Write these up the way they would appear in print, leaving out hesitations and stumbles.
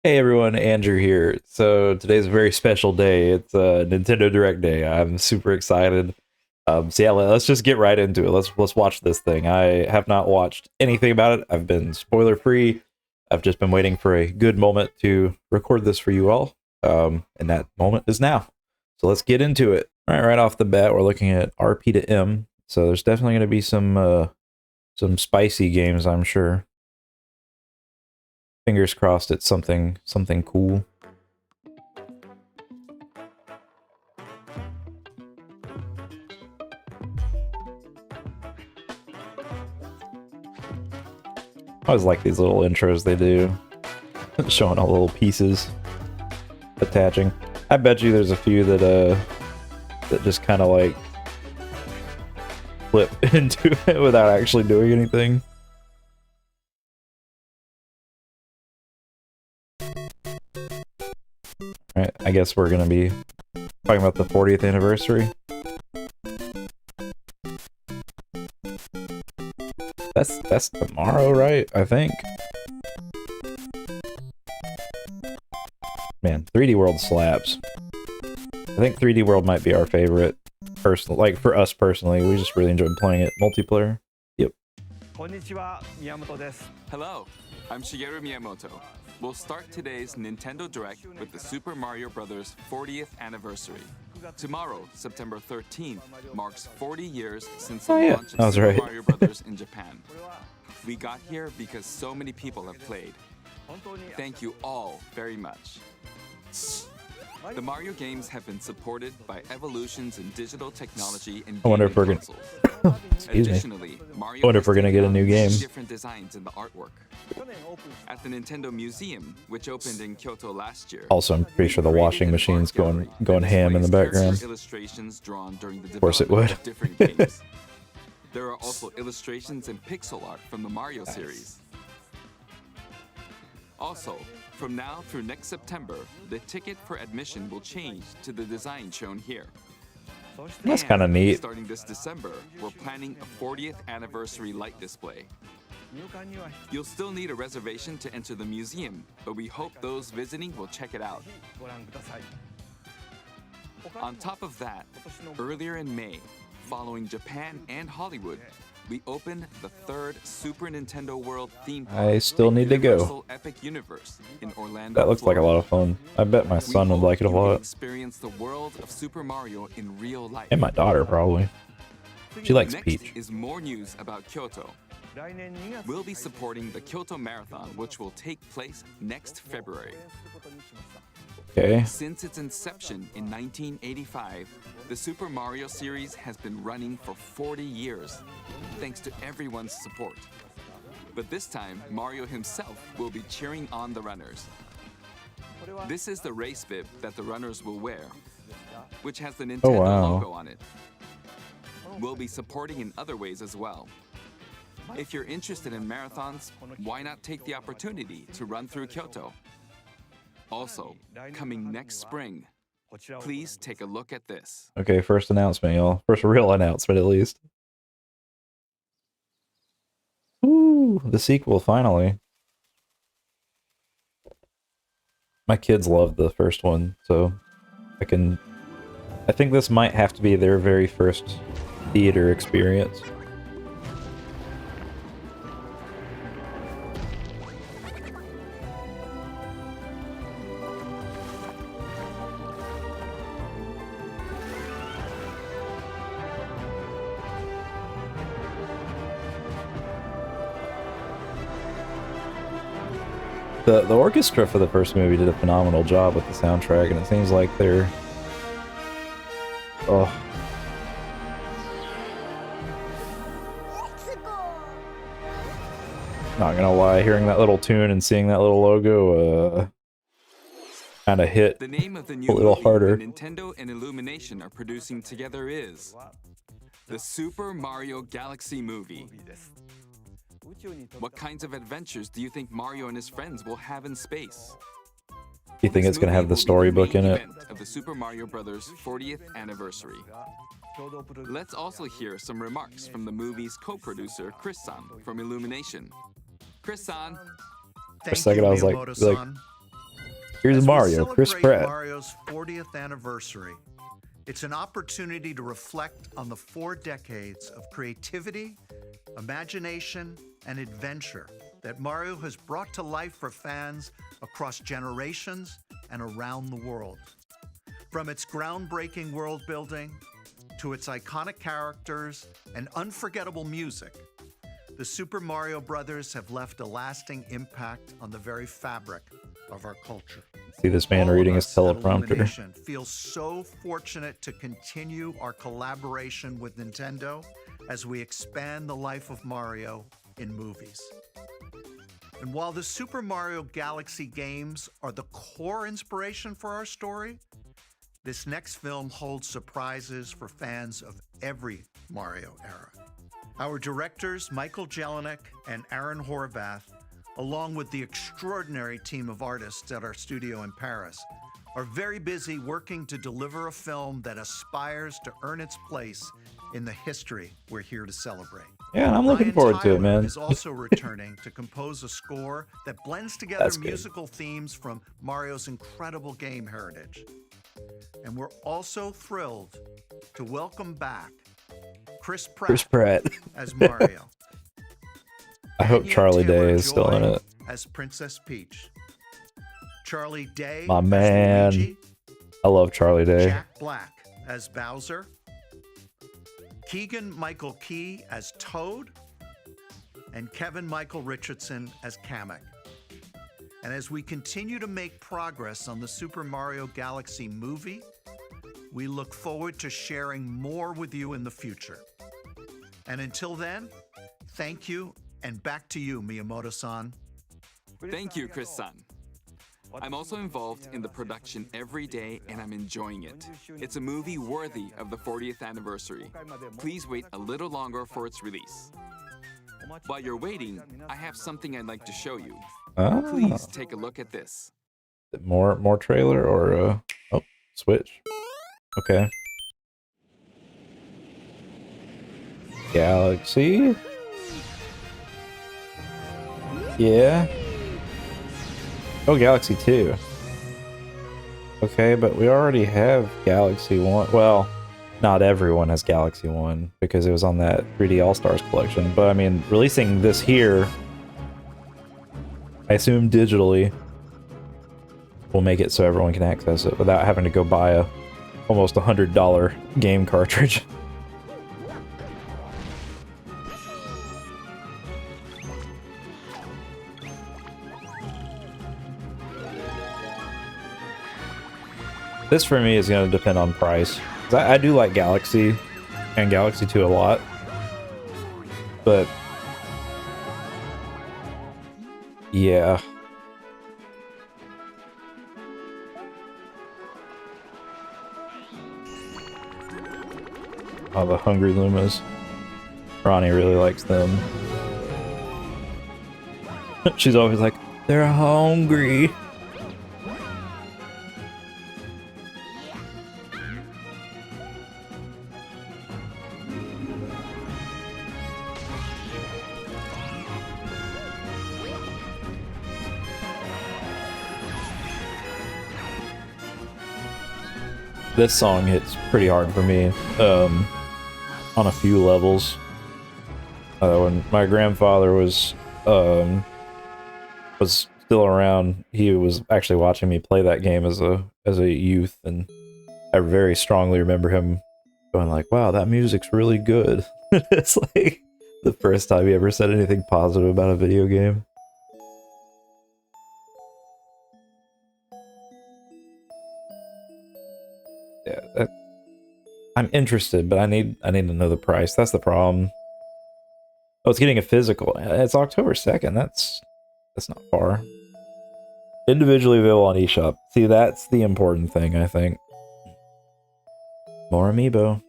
Hey everyone, Andrew here. So today's a very special day. It's a Nintendo Direct day. I'm super excited. So yeah, let's just get right into it. Let's watch this thing. I have not watched anything about it. I've been spoiler free. I've just been waiting for a good moment to record this for you all. And that moment is now. So let's get into it. All right off the bat, we're looking at RP to M. So there's definitely going to be some spicy games, I'm sure. Fingers crossed it's something cool. I always like these little intros they do, showing all the little pieces attaching. I bet you there's a few that just kind of like flip into it without actually doing anything. All right, I guess we're gonna be talking about the 40th anniversary. That's tomorrow, right? I think. Man, 3D World slaps. I think 3D World might be our favorite. Like for us personally, we just really enjoyed playing it multiplayer. Yep. Hello, I'm Shigeru Miyamoto. We'll start today's Nintendo Direct with the Super Mario Bros. 40th anniversary. Tomorrow, September 13th, marks 40 years since the launch of Super Mario Bros. In Japan. We got here because so many people have played. Thank you all very much. The Mario games have been supported by evolutions in digital technology and gaming consoles. Additionally, Mario I wonder if we're gonna get a new game. Different designs in the artwork. At the Nintendo Museum, which opened in Kyoto last year. Also, I'm pretty sure the washing machine's going ham in the background. Illustrations drawn during the of course it would. of different games. There are also illustrations and pixel art from the Mario series. Also, from now through next September, the ticket for admission will change to the design shown here. That's kind of neat. Starting this December, we're planning a 40th anniversary light display. You'll still need a reservation to enter the museum, but we hope those visiting will check it out. On top of that, earlier in May, following Japan and Hollywood, we opened the third Super Nintendo World theme park. I still need to go. Epic Universe in Orlando, That looks like a lot of fun. I bet my son would like it a lot. Experience the world of Super Mario in real life. And my daughter probably. She likes Next Peach. is more news about Kyoto. We'll be supporting the Kyoto Marathon, which will take place next February. Okay. Since its inception in 1985, the Super Mario series has been running for 40 years, thanks to everyone's support. But this time, Mario himself will be cheering on the runners. This is the race bib that the runners will wear, which has the Nintendo logo on it. We'll be supporting in other ways as well. If you're interested in marathons, why not take the opportunity to run through Kyoto? Also, coming next spring, please take a look at this. Okay, first announcement, y'all. First real announcement, at least. Ooh, the sequel, finally. My kids loved the first one, so I think this might have to be their very first theater experience. The orchestra for the first movie did a phenomenal job with the soundtrack, and it seems like they're... Oh. Not gonna lie, hearing that little tune and seeing that little logo, kind of hit the name of the new a little harder. Nintendo and Illumination are producing together is the Super Mario Galaxy movie. What kinds of adventures do you think Mario and his friends will have in space? Do you think it's going to have the storybook in it? Of the Super Mario Bros. 40th anniversary. Let's also hear some remarks from the movie's co-producer, Chris-san, from Illumination. Chris-san. For a second, I was like, Here's As we Mario, Chris celebrate Pratt. Mario's 40th anniversary, it's an opportunity to reflect on the 4 decades of creativity, imagination, and adventure that Mario has brought to life for fans across generations and around the world. From its groundbreaking world building to its iconic characters and unforgettable music, the Super Mario Brothers have left a lasting impact on the very fabric of our culture. See this man All of reading his us at teleprompter. Illumination feel so fortunate to continue our collaboration with Nintendo as we expand the life of Mario in movies. And while the Super Mario Galaxy games are the core inspiration for our story, this next film holds surprises for fans of every Mario era. Our directors, Michael Jelinek and Aaron Horvath, along with the extraordinary team of artists at our studio in Paris, are very busy working to deliver a film that aspires to earn its place in the history we're here to celebrate. Yeah, I'm looking Brian forward to it, Tyler man. is also returning to compose a score that blends together That's good. musical themes from Mario's incredible game heritage. And we're also thrilled to welcome back Chris Pratt as Mario. I hope Anya Charlie Day Taylor-Joy is still in it. as Princess Peach. Charlie Day My as man. Luigi. I love Charlie Day. Jack Black as Bowser. Keegan Michael Key as Toad. And Kevin Michael Richardson as Kamek. And as we continue to make progress on the Super Mario Galaxy movie, we look forward to sharing more with you in the future. And until then, thank you, and back to you, Miyamoto-san. Thank you, Chris-san. I'm also involved in the production every day, and I'm enjoying it. It's a movie worthy of the 40th anniversary. Please wait a little longer for its release. While you're waiting, I have something I'd like to show you. Ah, Please take a look at this. more trailer or oh, switch. Okay. Galaxy. Yeah. Oh, Galaxy 2. Okay, but we already have Galaxy 1. Well, not everyone has Galaxy 1 because it was on that 3D All-Stars collection. But I mean, releasing this here, I assume digitally, will make it so everyone can access it without having to go buy a almost $100 game cartridge. This for me is going to depend on price. 'Cause I do like Galaxy and Galaxy 2 a lot, but yeah. Oh, the Hungry Lumas. Ronnie really likes them. She's always like, they're hungry. This song hits pretty hard for me, on a few levels. When my grandfather was still around, he was actually watching me play that game as a youth, and I very strongly remember him going like, "Wow, that music's really good." It's like the first time he ever said anything positive about a video game. Yeah, I'm interested, but I need to know the price. That's the problem. Oh, it's getting a physical. It's October 2nd. That's not far. Individually available on eShop. See, that's the important thing, I think. More amiibo.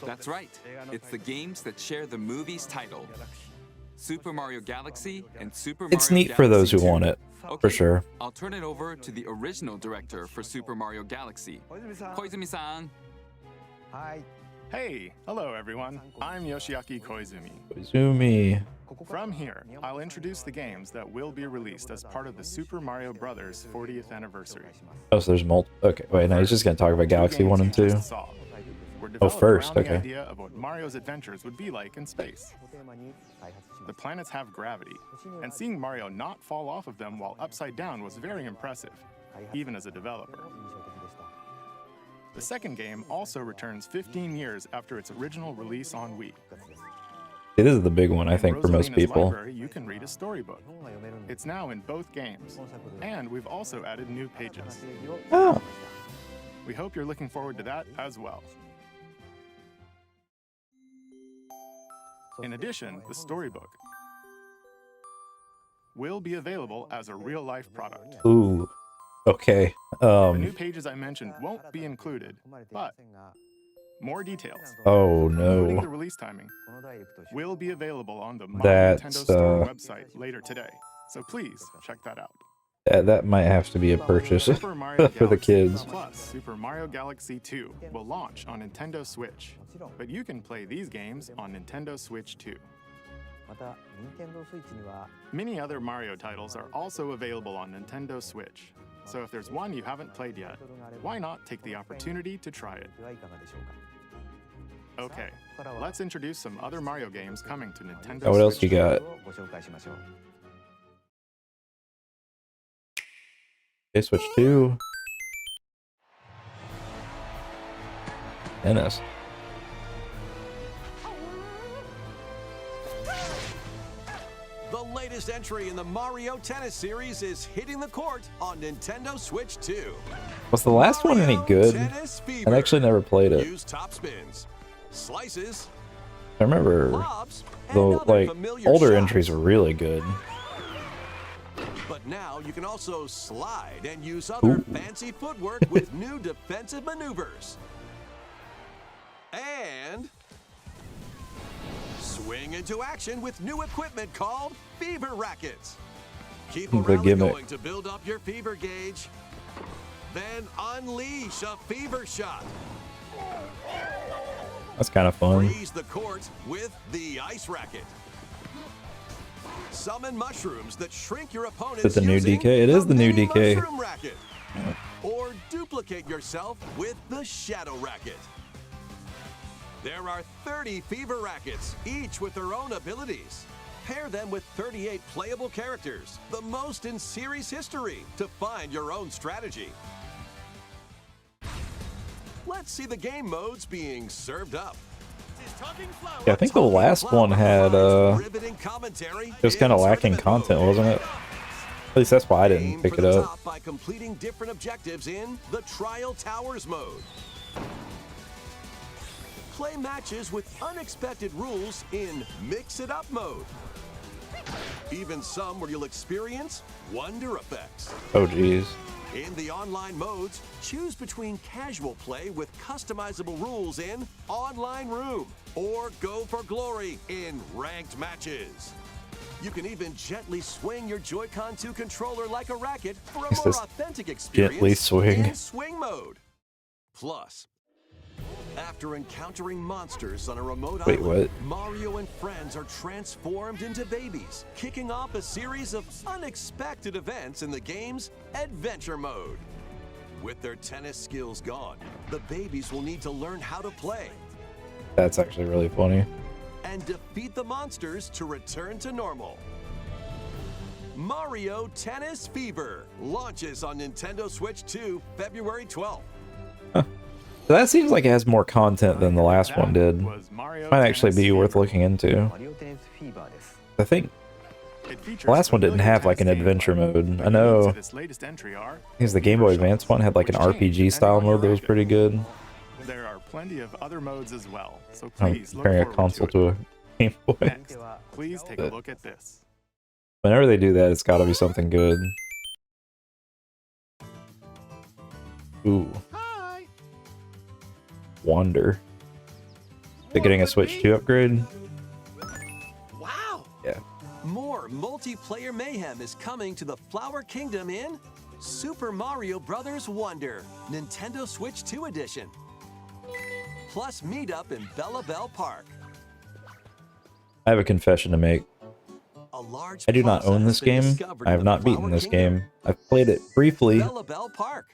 That's right. It's the games that share the movie's title. Super Mario Galaxy and Super Mario It's neat for those who Galaxy 2. want it, Okay, for sure. I'll turn it over to the original director for Super Mario Galaxy, Koizumi-san. Hey, hello everyone. I'm Yoshiaki Koizumi. Koizumi. From here, I'll introduce the games that will be released as part of the Super Mario Bros. 40th anniversary. Oh, so there's multiple. Okay, wait, no, he's just gonna talk about Galaxy 1 and 2. Oh, first, The okay. idea of what Mario's adventures would be like in space. The planets have gravity, and seeing Mario not fall off of them while upside down was very impressive, even as a developer. The second game also returns 15 years after its original release on Wii. This is the big one, I think, for most Rosalina's people. Library, you can read a storybook. It's now in both games, and we've also added new pages. Oh. We hope you're looking forward to that as well. In addition, the storybook will be available as a real-life product. Ooh. Okay. The new pages I mentioned won't be included, but more details, Oh including no. the release timing, will be available on the My That's, Nintendo Store website later today. So please check that out. That might have to be a purchase Super Mario for the Galaxy kids. Plus Super Mario Galaxy 2 will launch on Nintendo Switch, but you can play these games on Nintendo Switch too. Many other Mario titles are also available on Nintendo Switch, so if there's one you haven't played yet, why not take the opportunity to try it? Okay, let's introduce some other Mario games coming to Nintendo Oh, what else Switch you got? Okay, Switch 2. Tennis. The latest entry in the Mario Tennis series is hitting the court on Nintendo Switch 2. Was the last one any good? Tennis I Fever. actually never played it. Use top spins, slices, I remember lobs, and the other familiar older shots. entries were really good. But now you can also slide and use other fancy footwork with new defensive maneuvers. And swing into action with new equipment called Fever Rackets. Keep a The rally gimmick. going to build up your fever gauge. Then unleash a fever shot. That's kind of fun. Freeze the court with the ice racket. Summon mushrooms that shrink your opponents. Is it the new using DK? It is the new mini DK. mushroom racket. Or duplicate yourself with the shadow racket. There are 30 fever rackets, each with their own abilities. Pair them with 38 playable characters, the most in series history, to find your own strategy. Let's see the game modes being served up. Yeah, I think the last one had Riveting commentary it was kind of in lacking tournament content, mode. wasn't it? At least that's why I didn't Aim pick for it the up. top by completing different objectives in the Trial Towers mode. Play matches with unexpected rules in Mix It Up mode. Even some where you'll experience wonder effects. Oh geez. In the online modes, choose between casual play with customizable rules in Online Room or Go for Glory in Ranked Matches. You can even gently swing your Joy-Con 2 controller like a racket for a Is more this authentic experience gently swing? in swing mode. Plus, after encountering monsters on a remote Wait, island, what? Mario and friends are transformed into babies, kicking off a series of unexpected events in the game's Adventure Mode. With their tennis skills gone, the babies will need to learn how to play That's actually really funny. and defeat the monsters to return to normal. Mario Tennis Fever launches on Nintendo Switch 2 February 12th. That seems like it has more content than the last one did. was Mario Might actually Tennis be worth Fever. looking into. I think It features the last one didn't familiar have like an tennis adventure gameplay, mode. but I unique know to this latest entry are because the Game Boy Advance one had like an which change RPG style depending on mode that your was pretty good. There are plenty of other modes as well, so I'm please look comparing a forward console to it. to a Game Boy. Next, please take a look at this. Whenever they do that, it's got to be something good. Ooh. Wander. They're getting a Switch 2 upgrade? Wow! Yeah. More multiplayer mayhem is coming to the Flower Kingdom in Super Mario Bros. Wonder, Nintendo Switch 2 Edition. plus meet up in Bella Bell Park. I have a confession to make. A large I do not plaza own has this been game. discovered I have in the not beaten Flower this Kingdom. game. I've played it briefly, Bella Bell Park.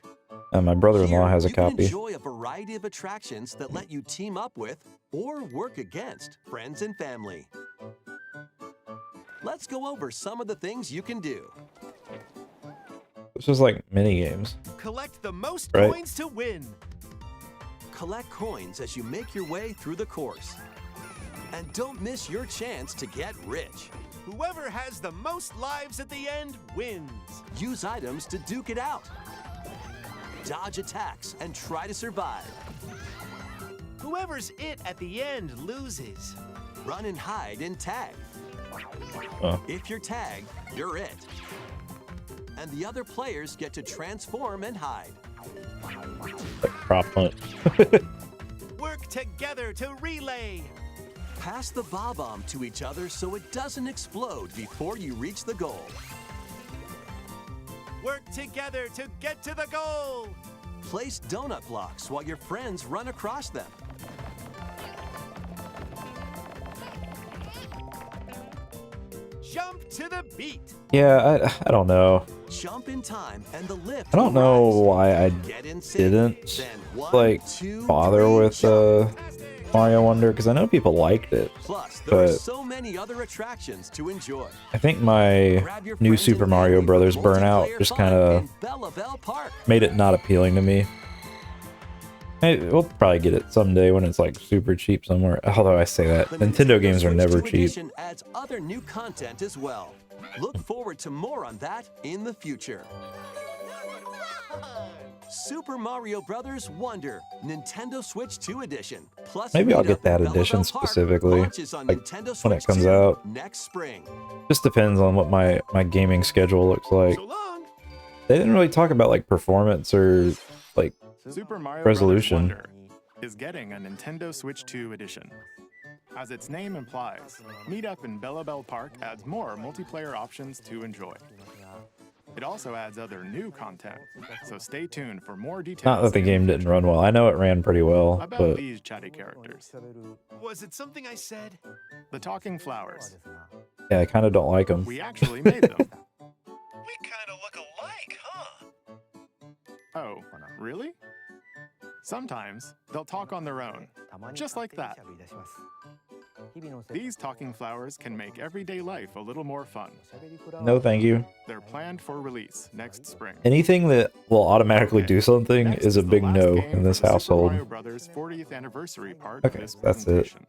and my brother-in-law Here, has a you can copy. enjoy a variety of attractions that let you team up with or work against friends and family. Let's go over some of the things you can do. This is like mini games. Collect the most Right. coins to win. Collect coins as you make your way through the course. And don't miss your chance to get rich. Whoever has the most lives at the end wins. Use items to duke it out. Dodge attacks and try to survive. Whoever's it at the end loses. Run and hide and tag. Oh. If you're tagged, you're it. And the other players get to transform and hide. Like prop hunt. Work together to relay. Pass the bomb to each other so it doesn't explode before you reach the goal. Work together to get to the goal. Place donut blocks while your friends run across them. Jump to the beat. Yeah, I don't know. Jump in time and the lift. I don't will know rise. why I Get in sync. didn't Then one, like two, bother three, with jump. Mario Wonder because I know people liked it. Plus, there are but- so many other attractions to enjoy. I think my Grab your new friends Super and Mario family Brothers for Burnout multiplayer just fun kind of in Bella Bell Park. made it not appealing to me. Hey, we'll probably get it someday when it's like super cheap somewhere. Although I say that, The Nintendo games are Switch never 2 cheap. Edition adds other new content as well. Look forward to more on that in the future. Super Mario Bros. Wonder, Nintendo Switch 2 Edition. Plus Maybe I'll Meet get Up in that Bella edition Bell Park specifically, launches on like, Nintendo when it Switch comes 2 out. next spring. Just depends on what my gaming schedule looks like. So long. They didn't really talk about like performance or like Super Mario Resolution. Brothers Wonder is getting a Nintendo Switch 2 edition. As its name implies, Meet Up in Bella Bell Park adds more multiplayer options to enjoy. It also adds other new content, so stay tuned for more details. not that the in game didn't run well. I know it ran pretty well, About but these chatty characters. Was it something I said? The talking flowers. yeah, I kind of don't like them. We actually made them. We kind of look alike, huh? Oh, really? Sometimes they'll talk on their own, just like that. These talking flowers can make everyday life a little more fun. No, thank you. They're planned for release next spring. Anything that will automatically do something Next is a the big last no game in for this the Super household. Mario Brothers 40th anniversary part Okay, of this that's it. presentation.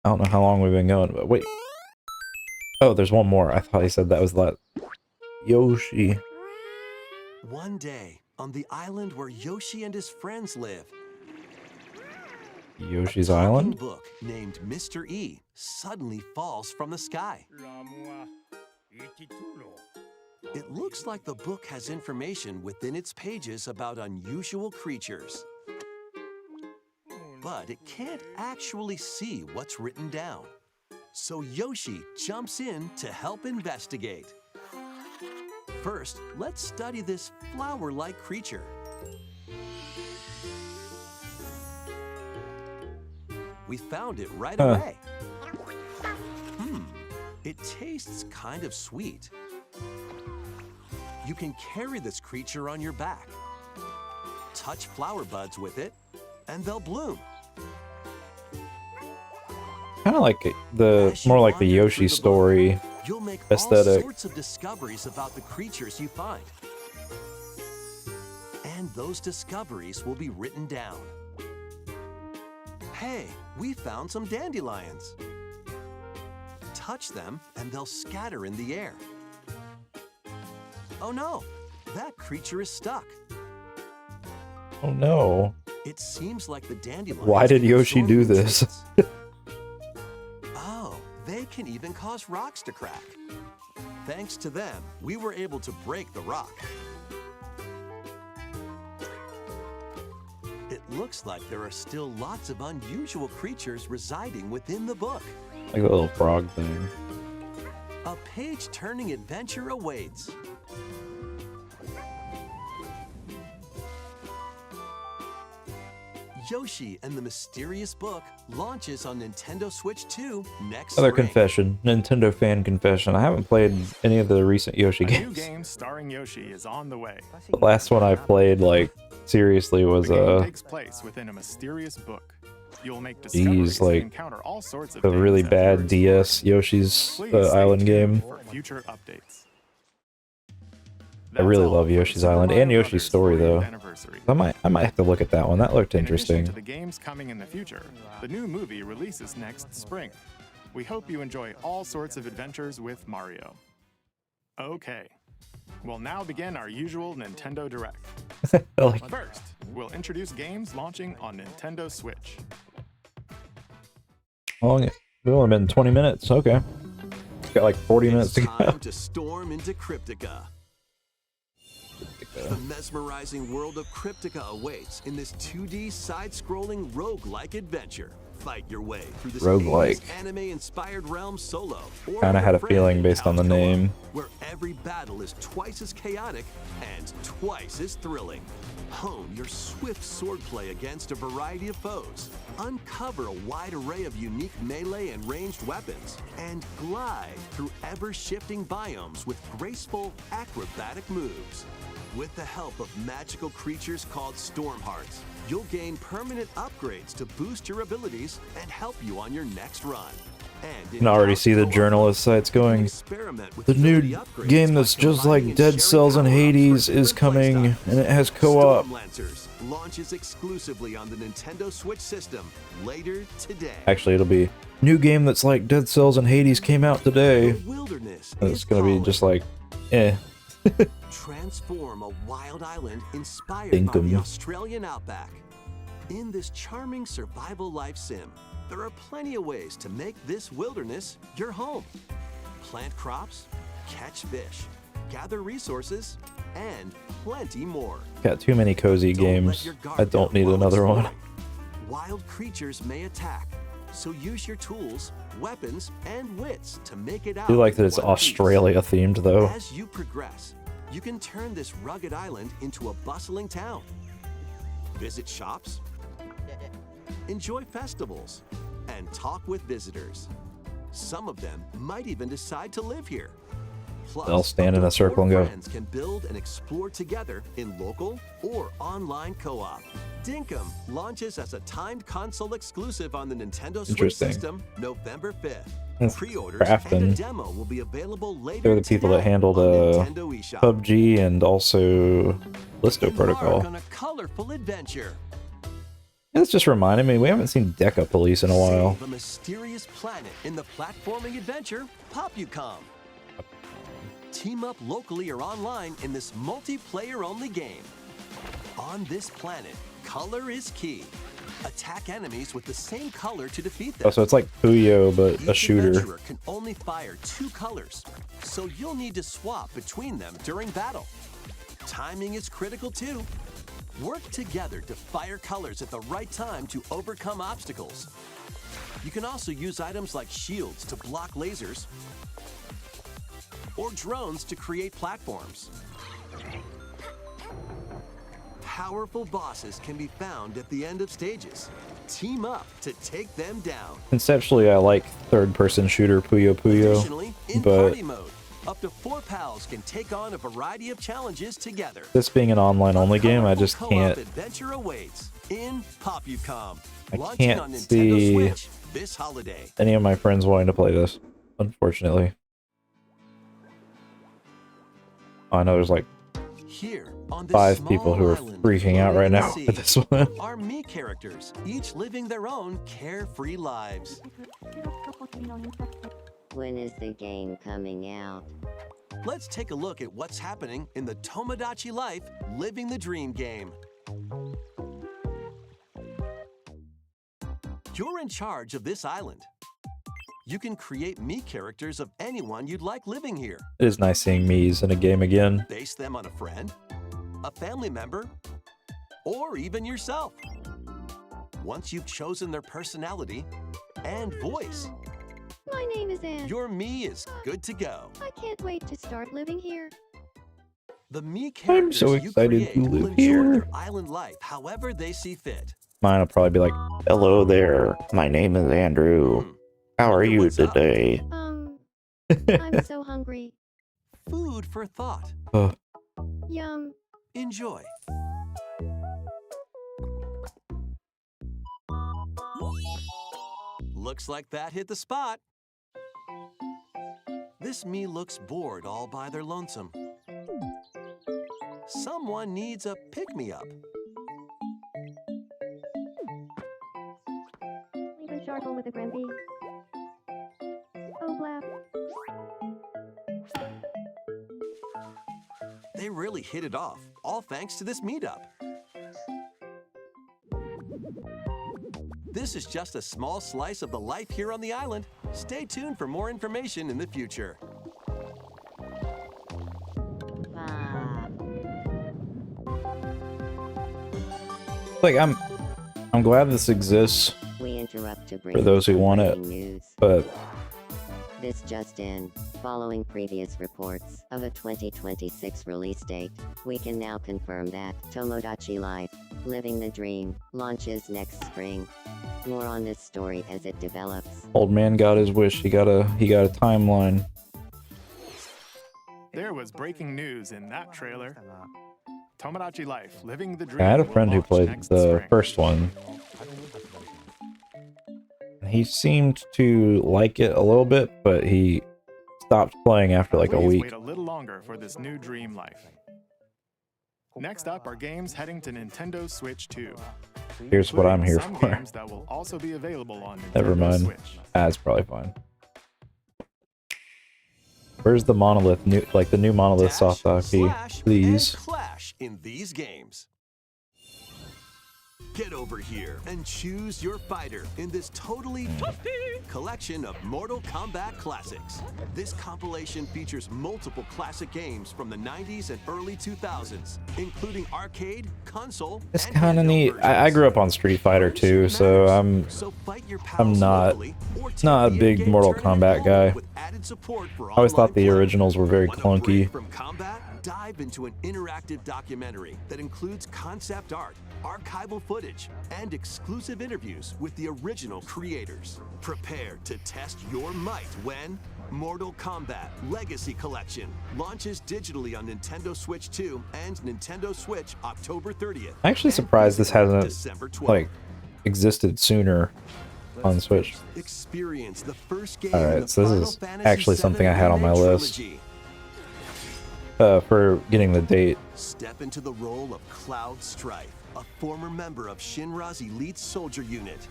I don't know how long we've been going, but wait. Oh, there's one more. I thought he said that was that Yoshi. One day, on the island where Yoshi and his friends live, Yoshi's a talking Island? book named Mr. E suddenly falls from the sky. It looks like the book has information within its pages about unusual creatures. But it can't actually see what's written down. So Yoshi jumps in to help investigate. First, let's study this flower-like creature. We found it right Huh. away. It tastes kind of sweet. You can carry this creature on your back. Touch flower buds with it, and they'll bloom. Kind of like the As you more like the wander Yoshi through the book, story. You'll make aesthetic. all sorts of discoveries about the creatures you find. And those discoveries will be written down. Hey, we found some dandelions. Touch them and they'll scatter in the air. Oh no, that creature is stuck. Oh no. It seems like the dandelions. Why did can Yoshi absorb do this? nutrients. Oh, they can even cause rocks to crack. Thanks to them, we were able to break the rock. It looks like there are still lots of unusual creatures residing within the book. Like a little frog thing. A page-turning adventure awaits. Yoshi and the Mysterious Book launches on Nintendo Switch 2 next Another spring. confession, Nintendo fan confession. I haven't played any of the recent Yoshi A new games. game starring Yoshi is on the way. The last one I played, like, seriously, was The game takes place within a mysterious book. You'll make discoveries like, and encounter all sorts of a things really as bad you DS explore. Yoshi's Please stay Island tuned game. for future updates. I really That's all love for Yoshi's Super Island Mario and Yoshi's Brothers Story 40th though. anniversary. I might have to look at that one. That looked In addition interesting. to the games coming in the future, the new movie releases next spring. We hope you enjoy all sorts of adventures with Mario. Okay, we'll now begin our usual Nintendo Direct. Like, First, we'll introduce games launching on Nintendo Switch. long it? We've only been 20 minutes. Okay. Got like 40 minutes It's to go. time to storm into Cryptica. The mesmerizing world of Cryptica awaits in this 2D side-scrolling roguelike adventure. Fight your way through this Roguelike. anime-inspired realm solo. or Kinda with had a friend feeling in based on the couch co-op, name. Where every battle is twice as chaotic and twice as thrilling. Hone your swift swordplay against a variety of foes. Uncover a wide array of unique melee and ranged weapons. And glide through ever-shifting biomes with graceful, acrobatic moves. With the help of magical creatures called Storm Hearts, you'll gain permanent upgrades to boost your abilities and help you on your next run. And I can already see the journalist sites going. The new game that's just like Dead Cells and Hades is coming, and it has co-op. Storm Lancers launches exclusively on the Nintendo Switch system later today. Actually, it'll be new game that's like Dead Cells and Hades came out today. The wilderness And is it's gonna be calling. just like, eh. Transform a wild island inspired Think by the 'em. Australian outback. In this charming survival life sim, there are plenty of ways to make this wilderness your home. Plant crops, catch fish, gather resources, and plenty more. Got too many cozy Don't let games. your guard I don't down need while another one. exploring. Wild creatures may attack, so use your tools, weapons, and wits to make it out. I do like that in it's one piece. Australia themed though. As you progress, you can turn this rugged island into a bustling town. Visit shops, enjoy festivals, and talk with visitors. Some of them might even decide to live here. Plus, They'll stand up in to a circle 4 and go. friends can build and explore together in local or online co-op. Dinkum launches as a timed console exclusive on the Nintendo Switch Interesting. system November 5th. That's Pre-orders and crafting. a demo will be available later They're the people that today handled on Nintendo eShop. PUBG and also Listo Embark Protocol. on a colorful adventure. This just reminded me, we haven't seen Deca Police in a while. Save a mysterious planet in the platforming adventure Popucom. Team up locally or online in this multiplayer-only game. On this planet, color is key. Attack enemies with the same color to defeat them. Oh, so it's like Puyo, but a Each shooter. adventurer can only fire 2 colors, so you'll need to swap between them during battle. Timing is critical too. Work together to fire colors at the right time to overcome obstacles. You can also use items like shields to block lasers or drones to create platforms. Powerful bosses can be found at the end of stages. Team up to take them down. Conceptually, I like third-person shooter Puyo Puyo, Additionally, in but party mode, up to 4 pals can take on a variety of challenges together. this being an online-only game, I Colorful just co-op can't. adventure awaits in Popucom. I Launching can't on Nintendo see- Switch this holiday. Any of my friends wanting to play this, unfortunately. I know there's like Here on this 5 small people who are island freaking out right floating in the now sea at this one. are me characters, each living their own carefree lives. When is the game coming out? Let's take a look at what's happening in the Tomodachi Life Living the Dream game. You're in charge of this island. You can create me characters of anyone you'd like living here. It is nice seeing Mii's in a game again. Base them on a friend, a family member, or even yourself. Once you've chosen their personality and voice, My name is Anne. your me is good to go. I can't wait to start living here. The me I'm characters so you excited create to will live enjoy here. their island life however they see fit. Mine will probably be like, "Hello there, my name is Andrew. How are Wonder you what's up. today?" I'm so hungry. Food for thought. Yum. Enjoy. Looks like that hit the spot. This me looks bored all by their lonesome. Someone needs a pick-me-up. Leave a charcoal with a Gramby. Oh, blap. They really hit it off, all thanks to this meetup. This is just a small slice of the life here on the island. Stay tuned for more information in the future. Like I'm glad this exists We interrupt to bring for those who some want it, breaking news. but This just in. Following previous reports of a 2026 release date, we can now confirm that Tomodachi Life, Living the Dream, launches next spring. More on this story as it develops. old man got his wish. He got a timeline. There was breaking news in that trailer. Tomodachi Life, Living the Dream. I had a will friend who launch played next the spring. first one. He seemed to like it a little bit, but he stopped playing after like a Please week. wait a little longer for this new dream life. Next up are games heading to Nintendo Switch 2. Here's what I'm here Some for. games that will also be available on Nintendo Never mind. Switch. That's probably fine. Where's the monolith? The new monolith Dash, soft copy, slash, please. and clash in these games. Get over here and choose your fighter in this totally collection of Mortal Kombat classics. This compilation features multiple classic games from the 90s and early 2000s, including arcade, console, It's and kind of handheld neat. I versions. grew up on Street Fighter too, so So fight your I'm pals not locally or take not a the big in-game Mortal tournament Kombat home guy. with added support for I always thought online the play. originals were very Want a break clunky. from combat? Dive into an interactive documentary that includes concept art, archival footage, and exclusive interviews with the original creators. Prepare to test your might when Mortal Kombat Legacy Collection launches digitally on Nintendo Switch 2 and Nintendo Switch October 30th. I'm actually and surprised this physically hasn't December 12th. like existed sooner on Switch. Experience the first game Alright, in the so this Final is Fantasy actually VII something I had on my Remake list. trilogy. For getting the date. Step into the role of Cloud Strife, a former member of Shinra's elite soldier unit.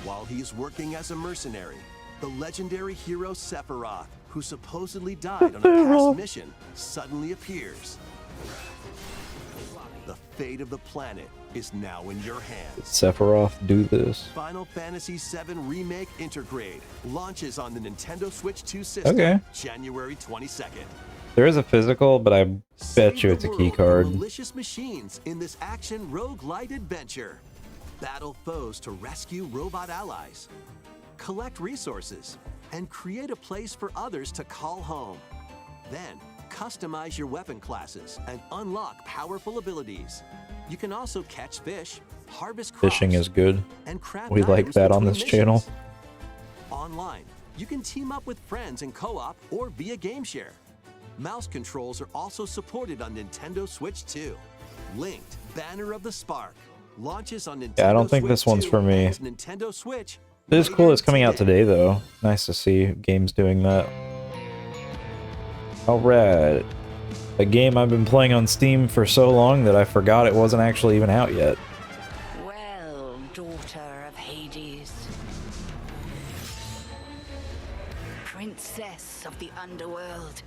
While he's working as a mercenary, the legendary hero Sephiroth, who supposedly died on a past mission, suddenly appears. The fate of the planet is now in your hands. Sephiroth do this. Final Fantasy VII Remake Intergrade launches on the Nintendo Switch 2 system Okay. January 22nd. There is a physical, but I bet Save you the it's a world key from card. malicious machines in this action roguelite adventure. Battle foes to rescue robot allies. Collect resources and create a place for others to call home. Then, customize your weapon classes and unlock powerful abilities. You can also catch fish, harvest crops, Fishing is good. and craft We like items that on between this channel. missions. Online, you can team up with friends in co-op or via game share. Mouse controls are also supported on Nintendo Switch 2. Linked Banner of the Spark launches on Nintendo Yeah, I don't think Switch this one's 2 for me. and Nintendo Switch. It is cool later it's coming out today though. Nice to see games doing that. Alright. A game I've been playing on Steam for so long that I forgot it wasn't actually even out yet. Well, daughter of Hades, princess of the underworld,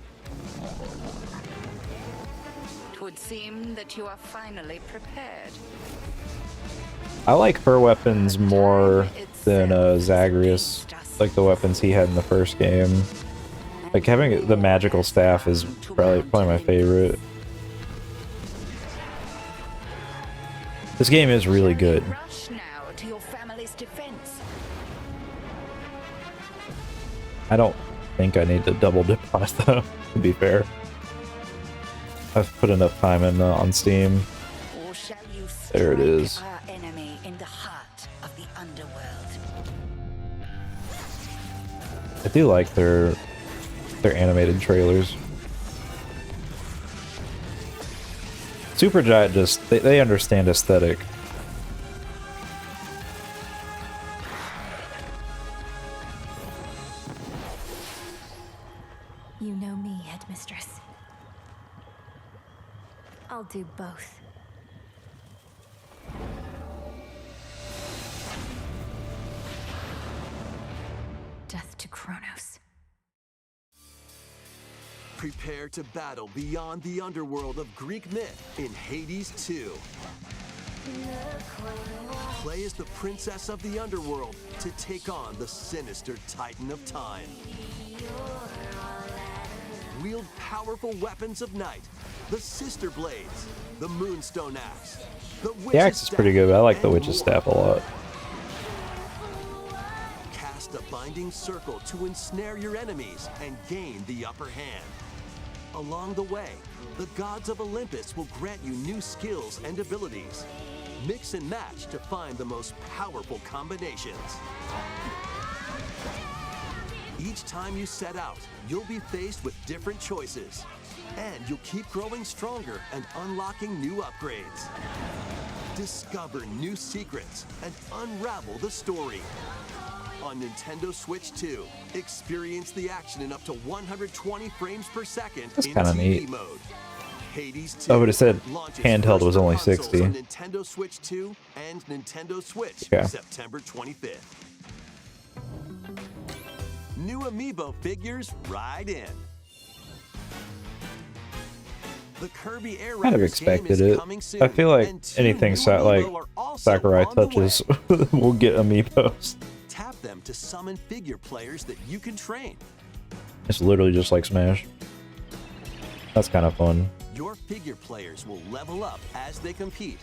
'twould seem that you are finally prepared. I like her weapons more than Zagreus, like the weapons he had in the first game. Like having the magical staff is probably my favorite. This game is really good. Rush now to your family's defense. I don't think I need to double dip on it though, to be fair. I've put enough time in on Steam. Or shall you There it strike is. our I do like their animated trailers. Supergiant just they understand aesthetic. You know me, Headmistress. I'll do both. Death to Kronos. Prepare to battle beyond the underworld of Greek myth in Hades 2. Play as the princess of the underworld to take on the sinister titan of time. Wield powerful weapons of night, the Sister Blades, the Moonstone Axe, the Witch's The axe is pretty good, but I like the Witch's Staff a lot. Cast a binding circle to ensnare your enemies and gain the upper hand. Along the way, the gods of Olympus will grant you new skills and abilities. Mix and match to find the most powerful combinations. Each time you set out, you'll be faced with different choices. And you'll keep growing stronger and unlocking new upgrades. Discover new secrets and unravel the story. On Nintendo Switch 2, experience the action in up to 120 frames per second That's in kinda TV neat. mode. Hades 2 I would have said launches handheld first was for only consoles 60. on Nintendo Switch 2 and Nintendo Switch Okay. September 25th. New amiibo figures ride in. The Kirby Air Kind of Riders game expected is it. coming soon, I feel like and 2 anything new like amiibo are also Sakurai on the way. touches will get amiibos. Tap them to summon figure players that you can train. It's literally just like Smash. That's kind of fun. Your figure players will level up as they compete,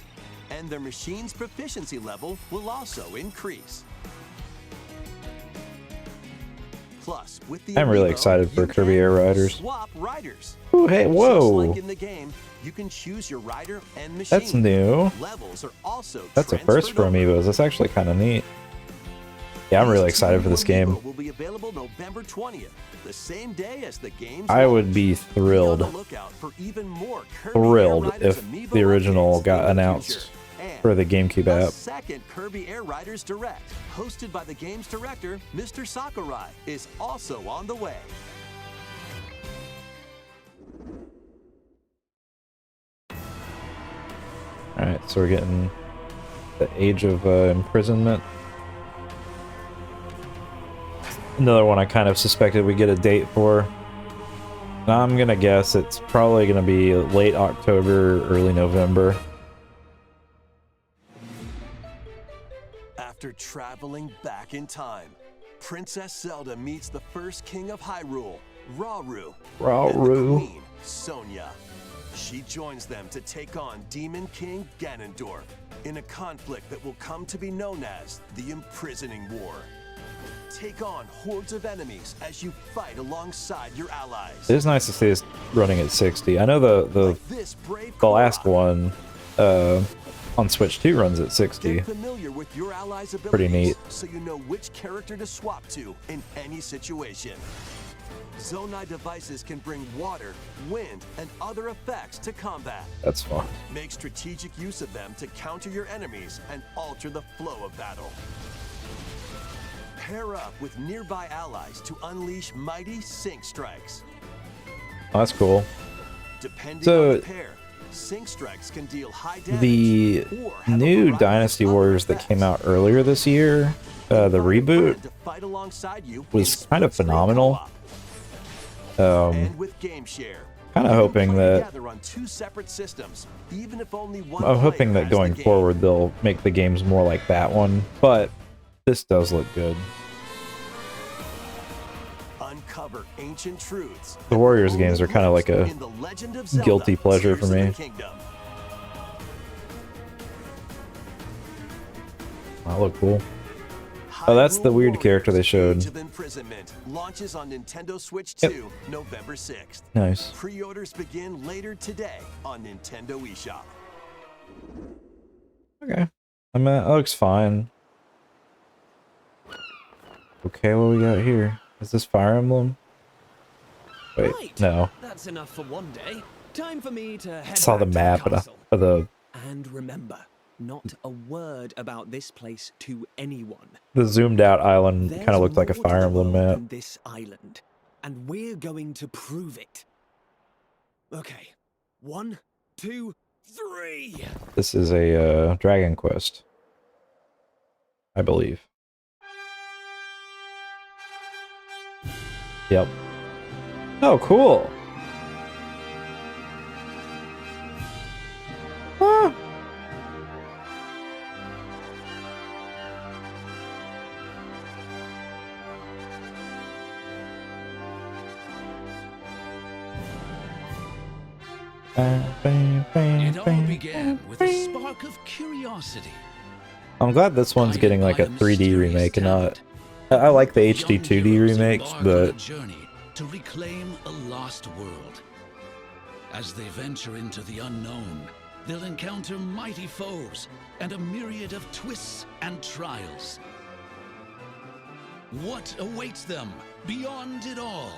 and their machine's proficiency level will also increase. Plus, with the I'm really amiibo, excited for you Kirby can Air Riders. Swap riders. Ooh, hey, Just whoa! like in the game, you can choose your rider and machine. That's new. Levels are also That's a first for transferred over. amiibos. That's actually kind of neat. Yeah, I'm really These excited two for this amiibo game. will be available November 20th, the same day as the game's I would launch. be Be on thrilled, the lookout for even more Kirby thrilled Air Riders if amiibo the original updates got in the announced future. And for the GameCube a app. second Kirby Air Riders Direct, hosted by the game's director, Mr. Sakurai, is also on the way. Alright, so we're getting the Age of Imprisonment. Another one I kind of suspected we'd get a date for. Now I'm gonna guess it's probably gonna be late October, early November. After traveling back in time, Princess Zelda meets the first king of Hyrule, Rauru, and the Rauru. queen, Sonia. She joins them to take on Demon King Ganondorf in a conflict that will come to be known as the Imprisoning War. Take on hordes of enemies as you fight alongside your allies. It is nice to see this running at 60. I know the Like this brave the last Korra. one on Switch 2 runs at 60. Get familiar with your allies' abilities Pretty neat. so you know which character to swap to in any situation. Zonai devices can bring water, wind, and other effects to combat. That's fun. Make strategic use of them to counter your enemies and alter the flow of battle. Pair up with nearby allies to unleash mighty sync strikes. Oh, that's cool. Depending So, on the pair, sync strikes can deal high damage The or have a new variety of Dynasty other Warriors that effects. came out earlier this year, the Invite a reboot, friend to fight alongside you was in kind of split-screen phenomenal. co-op. Um, And with Game Share, kinda you can hoping play that- together on two separate systems, even if only one I'm hoping player that has the going game. forward they'll make the games more like that one, but this does look good. Uncover ancient truths. The Warriors games are kind of like a in the Legend of Zelda, guilty pleasure for Tears of the me. Kingdom. That look cool. Oh, that's the Hyrule weird Warriors, character they showed. Age of Imprisonment launches on Nintendo Switch Yep. 2, November 6th. Nice. Pre-orders begin later today on Nintendo eShop. Okay. I mean, that looks fine. Okay, what we got here? Is this Fire Emblem? Wait, Right. no. That's enough for one day. Time for me to I head saw the back to map the castle. of the And remember, not a word about this place to anyone. zoomed out island. There's Kind of looked like a more to Fire the Emblem world map. than this island, and we're going to prove it. Okay, 1, 2, 3. This is a Dragon Quest, I believe. Yep. Oh, cool. Ah. It all began with a spark of curiosity. I'm glad this one's getting like a 3D remake and not. I like the HD 2D remakes, but Journey to reclaim a lost world. As they venture into the unknown, they'll encounter mighty foes and a myriad of twists and trials. What awaits them beyond it all?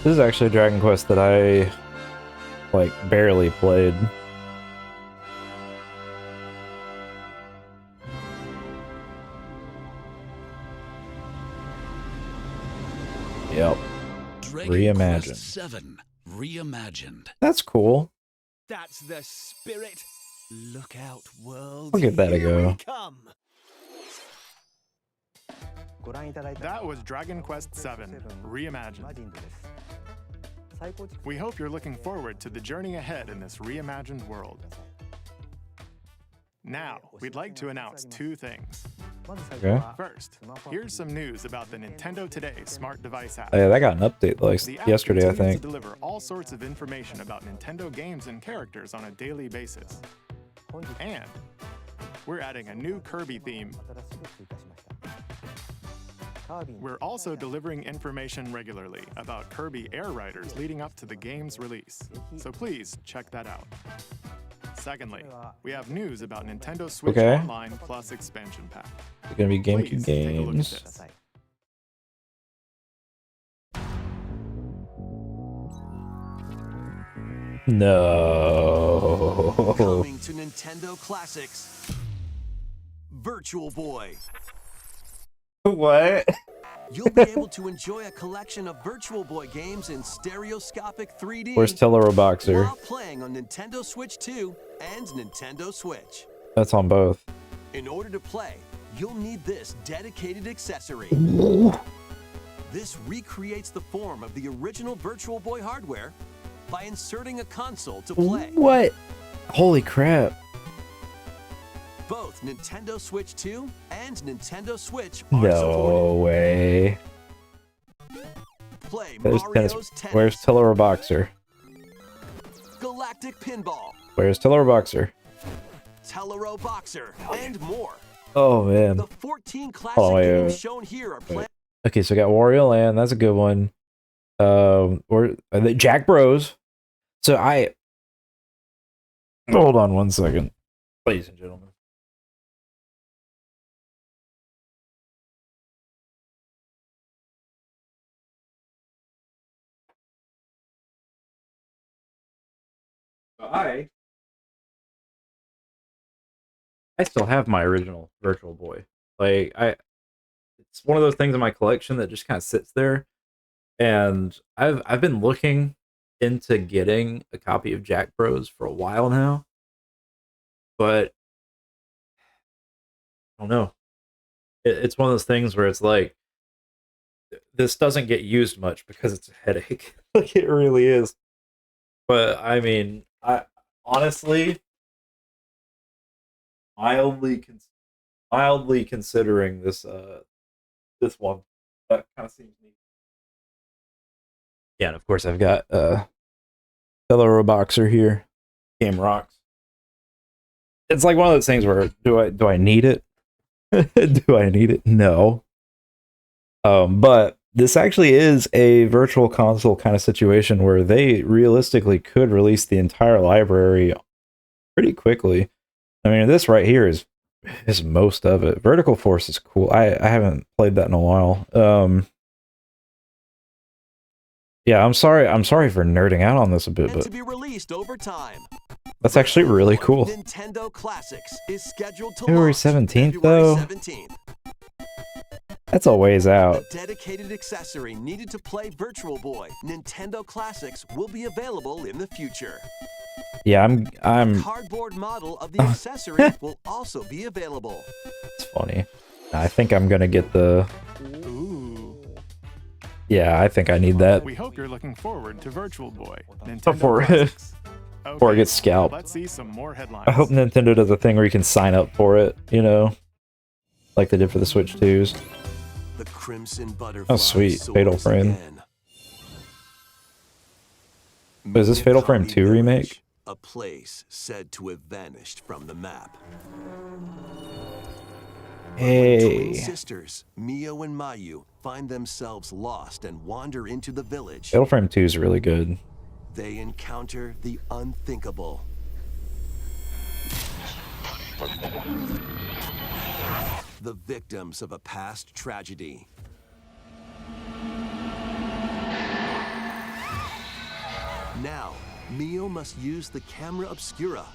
this is actually a Dragon Quest that I like barely played. Yep. Dragon Reimagined. Quest 7 Reimagined. That's cool. That's the spirit. Look out, world. I'll give that a Here go. we come. That was Dragon Quest VII Reimagined. We hope you're looking forward to the journey ahead in this reimagined world. Now, we'd like to announce 2 things. Okay. First, here's some news about the Nintendo Today smart device app. Oh, yeah, that got an update like The app yesterday, I continues think. to deliver all sorts of information about Nintendo games and characters on a daily basis. And we're adding a new Kirby theme. We're also delivering information regularly about Kirby Air Riders leading up to the game's release, so please check that out. Secondly, we have news about Nintendo Switch Okay. Online Plus expansion pack. It's gonna be GameCube Please take a look at games. this. No. Coming to Nintendo Classics, Virtual Boy. What? You'll be able to enjoy a collection of Virtual Boy games in stereoscopic 3D Where's Tellero Boxer? while playing on Nintendo Switch 2 and Nintendo Switch. That's on both. In order to play, you'll need this dedicated accessory. This recreates the form of the original Virtual Boy hardware by inserting a console to play. What? Holy crap. Both Nintendo Switch 2 and Nintendo Switch are No supported. way. Play There's Mario's Tennis, Where's Tellero Boxer? Galactic Pinball, Where's Tellero Boxer? Tellero Boxer, and more. Oh man. The 14 classic Oh, wait, games wait. shown here are played. Okay, so I got Wario Land. That's a good one. Or Jack Bros. So I hold on one second, ladies and gentlemen. I still have my original Virtual Boy. Like it's one of those things in my collection that just kind of sits there. And I've been looking into getting a copy of Jack Bros for a while now. But I don't know. It's one of those things where it's like this doesn't get used much because it's a headache. Like it really is. But I mean, I honestly mildly considering this this one. That kind of seems neat. Yeah, and of course I've got Tellero Boxer here. Game rocks. It's like one of those things where do I need it? Do I need it? No. But this actually is a virtual console kind of situation where they realistically could release the entire library pretty quickly. I mean, this right here is most of it. Vertical Force is cool. I haven't played that in a while. Yeah, I'm sorry for nerding out on this a bit, but to be released over time. That's actually really cool. Nintendo Classics is scheduled to February launch 17th though. 17th. That's a ways out. A dedicated accessory needed to play Virtual Boy Nintendo Classics will be available in the future. Yeah, I'm A cardboard model of the accessory will also be available. It's funny. I think I'm gonna get the. Ooh. Yeah, I think I need that. We hope you're looking forward to Virtual Boy Before Nintendo Classics. before I get scalped. Let's see some more headlines. I hope Nintendo does a thing where you can sign up for it, you know, like they did for the Switch 2s. The Crimson Butterfly. Oh, sweet. Fatal soars Frame. again. Is this Fatal Frame 2 remake? A place said to have vanished from the map. Hey. Twin sisters, Mio and Mayu, find themselves lost and wander into the village. Fatal Frame 2 is really good. They encounter the unthinkable. The victims of a past tragedy. Now, Mio must use the camera obscura,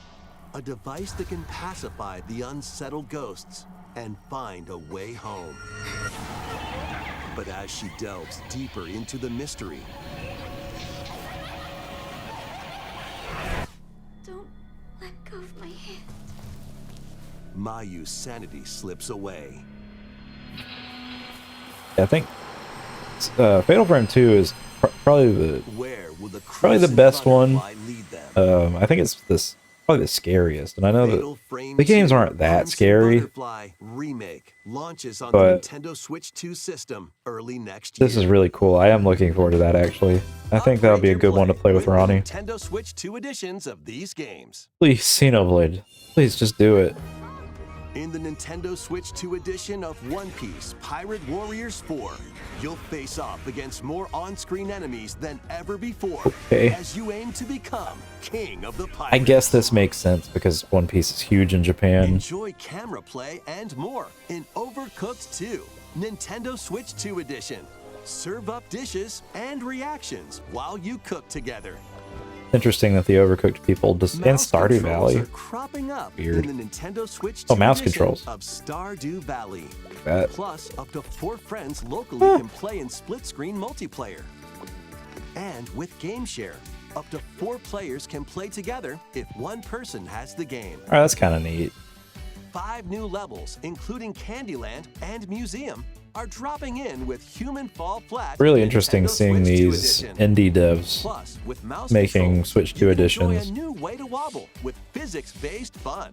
a device that can pacify the unsettled ghosts and find a way home. But as she delves deeper into the mystery, Don't let go of my hand. Mayu's sanity slips away. I think Fatal Frame 2 is probably Where will the best one. butterfly lead them? I think it's probably the scariest, and I know Fatal that Frame the games 2 aren't that Crimson scary. Butterfly remake launches on but the Nintendo Switch 2 system early next this year. is really cool. I am looking forward to that actually. I think that'll be a good one to play with the Ronnie. Nintendo Switch 2 editions of these games. Please, Xenoblade. Please just do it. In the Nintendo Switch 2 edition of One Piece Pirate Warriors 4, you'll face off against more on-screen enemies than ever before Okay. as you aim to become King of the Pirates. I guess this makes sense because One Piece is huge in Japan. Enjoy camera play and more in Overcooked 2, Nintendo Switch 2 edition. Serve up dishes and reactions while you cook together. Interesting that the Overcooked people just and Mouse Stardew controls Valley. are cropping up Weird. in the Nintendo Switch 2 Oh, mouse edition controls. of Stardew Valley. That. Plus, up to 4 friends locally can play in split-screen multiplayer. And with Game Share, up to 4 players can play together if one person has the game. Alright, that's kind of neat. 5 new levels, including Candyland and Museum, are dropping in with Human Fall Flat. Really and interesting Nintendo seeing Switch 2 these edition. indie devs Plus, with mouse making controls, Switch 2 you can enjoy editions. a new way to wobble with physics-based fun.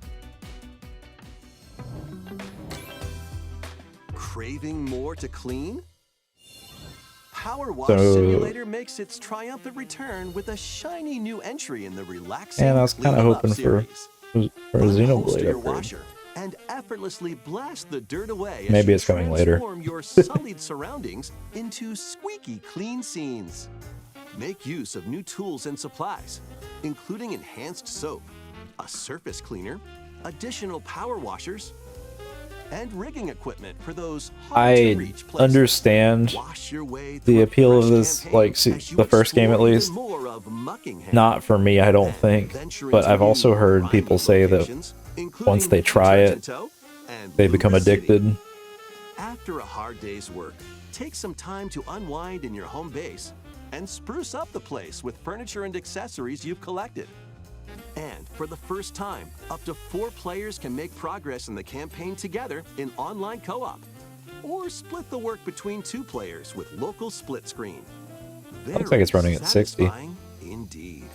Craving more to clean? Power Wash So- Simulator makes its triumphant return with a shiny new entry in the relaxing And I was kind of Clean Up hoping for series. a Host Xenoblade your upgrade. washer and effortlessly blast the dirt away as Maybe you it's coming later. transform your sullied surroundings into squeaky clean scenes. Make use of new tools and supplies, including enhanced soap, a surface cleaner, additional power washers, and rigging equipment for those I hard-to-reach places. understand Wash your way the through a appeal of fresh this, campaign like as you the first game at explore even least. more of Muckingham. Not for me, I don't think. But I've also heard people say that once they try it, they become addicted. After a hard day's work, take some time to unwind in your home base and spruce up the place with furniture and accessories you've collected. And for the first time, up to 4 players can make progress in the campaign together in online co-op. Or split the work between 2 players with local split screen. Looks like it's running at 60. Satisfying Indeed.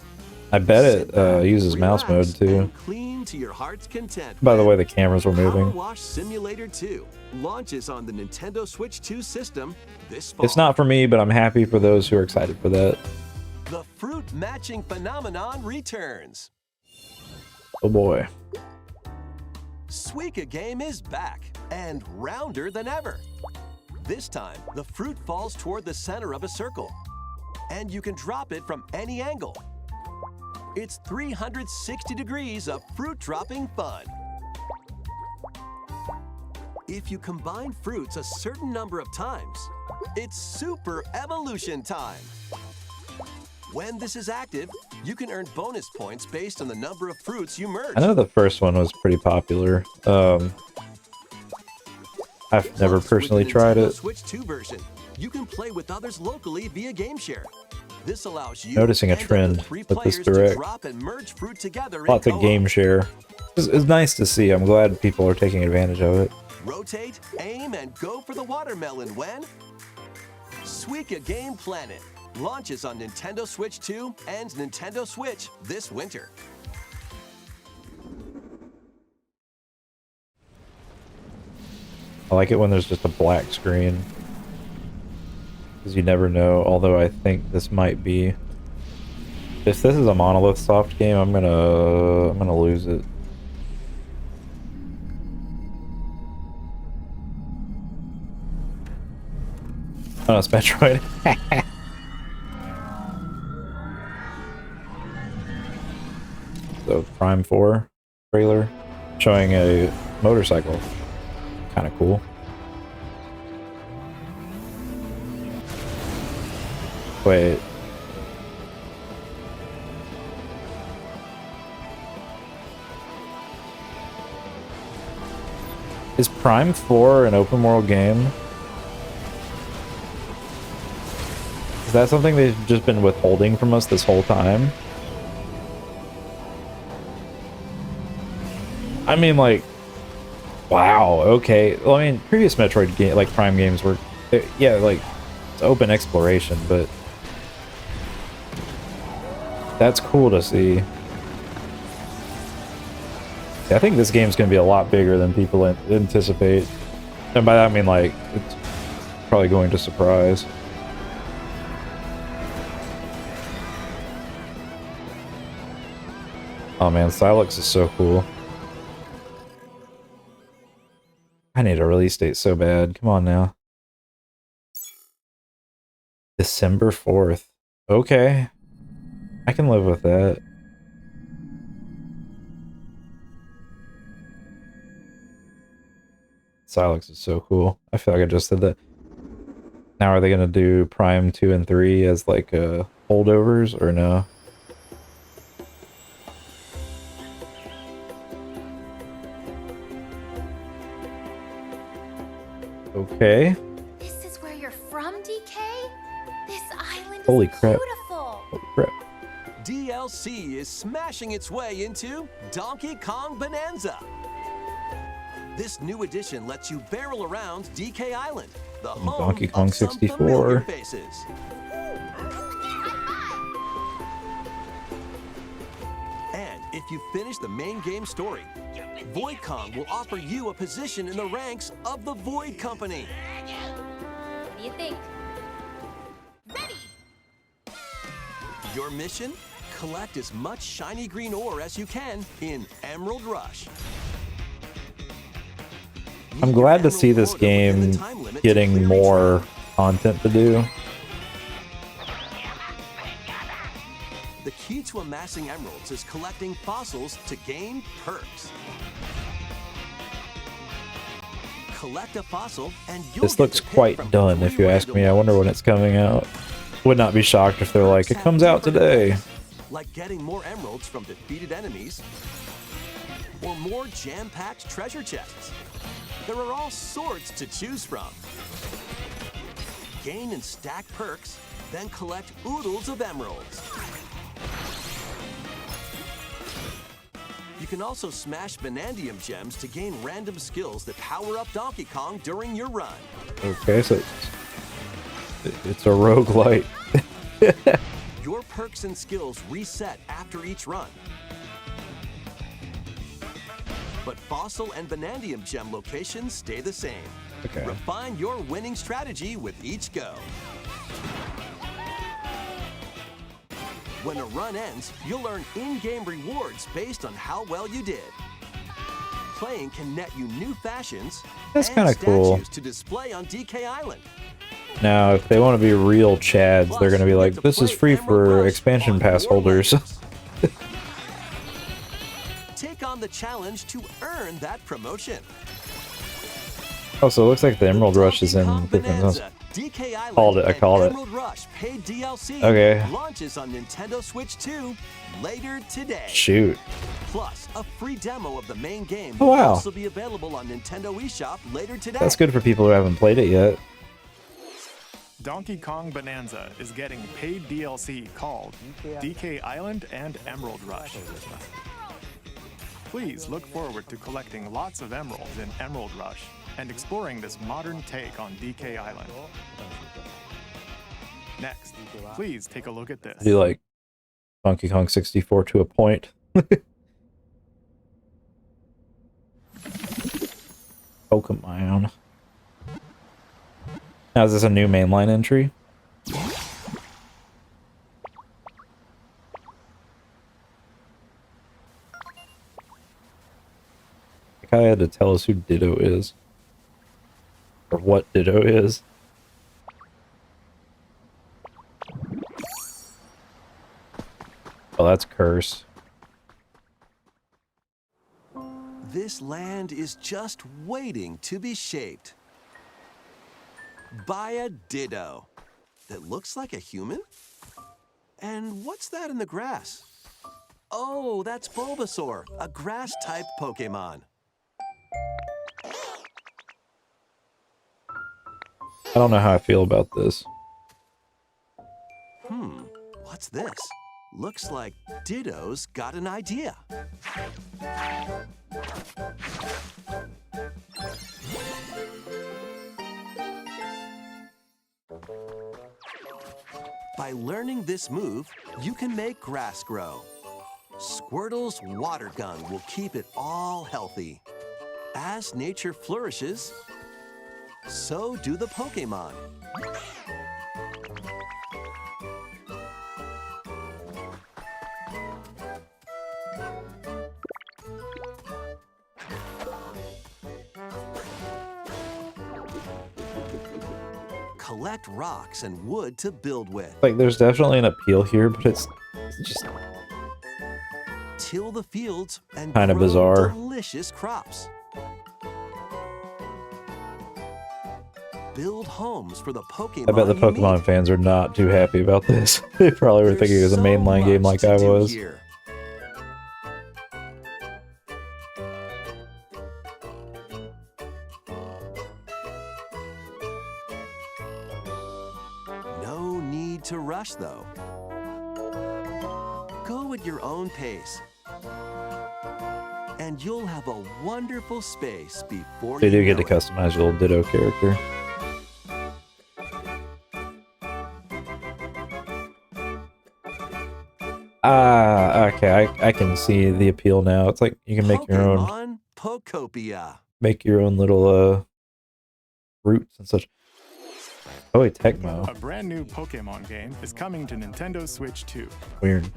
I bet Sit it back, uses mouse mode relax, too. and clean to your heart's content. By the way, the cameras were Power moving. Wash Simulator 2 launches on the Nintendo Switch 2 system this fall. It's not for me, but I'm happy for those who are excited for that. The fruit matching phenomenon returns. Oh boy. Suika Game is back and rounder than ever. This time, the fruit falls toward the center of a circle, and you can drop it from any angle. It's 360 degrees of fruit dropping fun. If you combine fruits a certain number of times, it's super evolution time. When this is active, you can earn bonus points based on the number of fruits you merge. I know the first one was pretty popular. I've never personally tried it. Switch 2 version, you can play with others locally via game share. This allows you Noticing a trend with this direct. drop and merge fruit together. Lots of game share. It's nice to see. I'm glad people are taking advantage of it. Rotate, aim, and go for the watermelon when Suika Game Planet launches on Nintendo Switch 2 and Nintendo Switch this winter. I like it when there's just a black screen, because you never know. Although I think this might be, if this is a Monolith Soft game, I'm gonna lose it. Oh, it's Metroid. So Prime 4 trailer showing a motorcycle. Kind of cool. Wait. Is Prime 4 an open world game? Is that something they've just been withholding from us this whole time? I mean, like, wow, okay. Well, I mean, previous Metroid game, like Prime games were, yeah, like, it's open exploration, but that's cool to see. Yeah, I think this game's gonna be a lot bigger than people anticipate. And by that I mean, like, it's probably going to surprise. Oh man, Silex is so cool. I need a release date so bad. Come on now. December 4th. Okay. I can live with that. Silex is so cool. I feel like I just did that. Now are they going to do Prime 2 and 3 as like holdovers or no? Okay. This is where you're from, DK? This island is Holy crap. beautiful. Holy crap. DLC is smashing its way into Donkey Kong Bonanza. This new edition lets you barrel around DK Island, the home Donkey Kong of some 64. familiar faces. And if you finish the main game story, Void Kong will offer you a position in the ranks of the Void Company. What do you think? Ready! Your mission? Collect as much shiny green ore as you can in Emerald Rush. I'm glad to see this game getting more content to do. The key to amassing emeralds is collecting fossils to gain perks. Collect a fossil and you'll This get looks to pick quite from done, 3 if you ask random me. I wonder when it's coming out. Would not be shocked if they're like, it comes out today. Like getting more emeralds from defeated enemies, or more jam-packed treasure chests. There are all sorts to choose from. Gain and stack perks, then collect oodles of emeralds. You can also smash Vanadium gems to gain random skills that power up Donkey Kong during your run. Okay, so it's a roguelite. Your perks and skills reset after each run. But fossil and vanadium gem locations stay the same. Okay. Refine your winning strategy with each go. When a run ends, you'll earn in-game rewards based on how well you did. playing can net you new fashions That's and kinda cool. statues to display on DK Island. Now, if they want to be real chads, they're going to be like, this is free for expansion pass holders. Take on the challenge to earn that promotion. Oh, so it looks like the Emerald Rush is in different. DK Island Called it, I called it. Emerald Rush paid DLC Okay. launches on Nintendo Switch 2 later today. Shoot. Plus, a free demo of the main game Oh, will wow. also be available on Nintendo eShop later today. That's good for people who haven't played it yet. Donkey Kong Bonanza is getting paid DLC called DK Island and Emerald Rush. Please look forward to collecting lots of emeralds in Emerald Rush and exploring this modern take on DK Island. Next, please take a look at this. I do like Donkey Kong 64 to a point. Pokemon. Now, is this a new mainline entry? The guy had to tell us who Ditto is. Or what Ditto is. Oh, that's Curse. This land is just waiting to be shaped by a Ditto that looks like a human. And what's that in the grass? Oh, that's Bulbasaur, a grass-type Pokemon. I don't know how I feel about this. What's this? Looks like Ditto's got an idea. By learning this move, you can make grass grow. Squirtle's water gun will keep it all healthy. As nature flourishes, so do the Pokemon. Collect rocks and wood to build with. Like, there's definitely an appeal here, but it's just Till the fields and Kinda grow bizarre. delicious crops. Build homes for the Pokemon. I bet the you Pokemon meet. fans are not too happy about this. They probably were thinking it was a There's so mainline game much like to I do was. here. No need to rush, though. Go at your own pace. And you'll have a wonderful space before So you do you get know to it. customize your little Ditto character. Ah, okay, I can see the appeal now. It's like you can make your own Pokemon Pokopia. little routes and such. Oh wait, Tecmo. A brand new Pokemon game is coming to Nintendo Switch 2. Weird.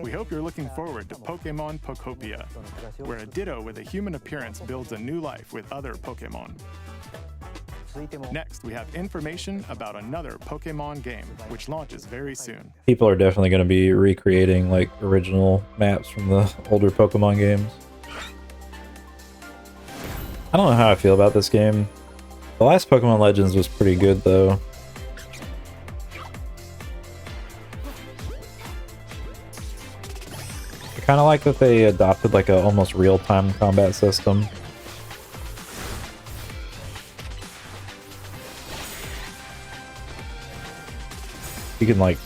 We hope you're looking forward to Pokemon Pokopia, where a Ditto with a human appearance builds a new life with other Pokemon. Next, we have information about another Pokemon game, which launches very soon. People are definitely going to be recreating like original maps from the older Pokemon games. I don't know how I feel about this game. The last Pokemon Legends was pretty good though. I kind of like that they adopted like a almost real-time combat system. You can like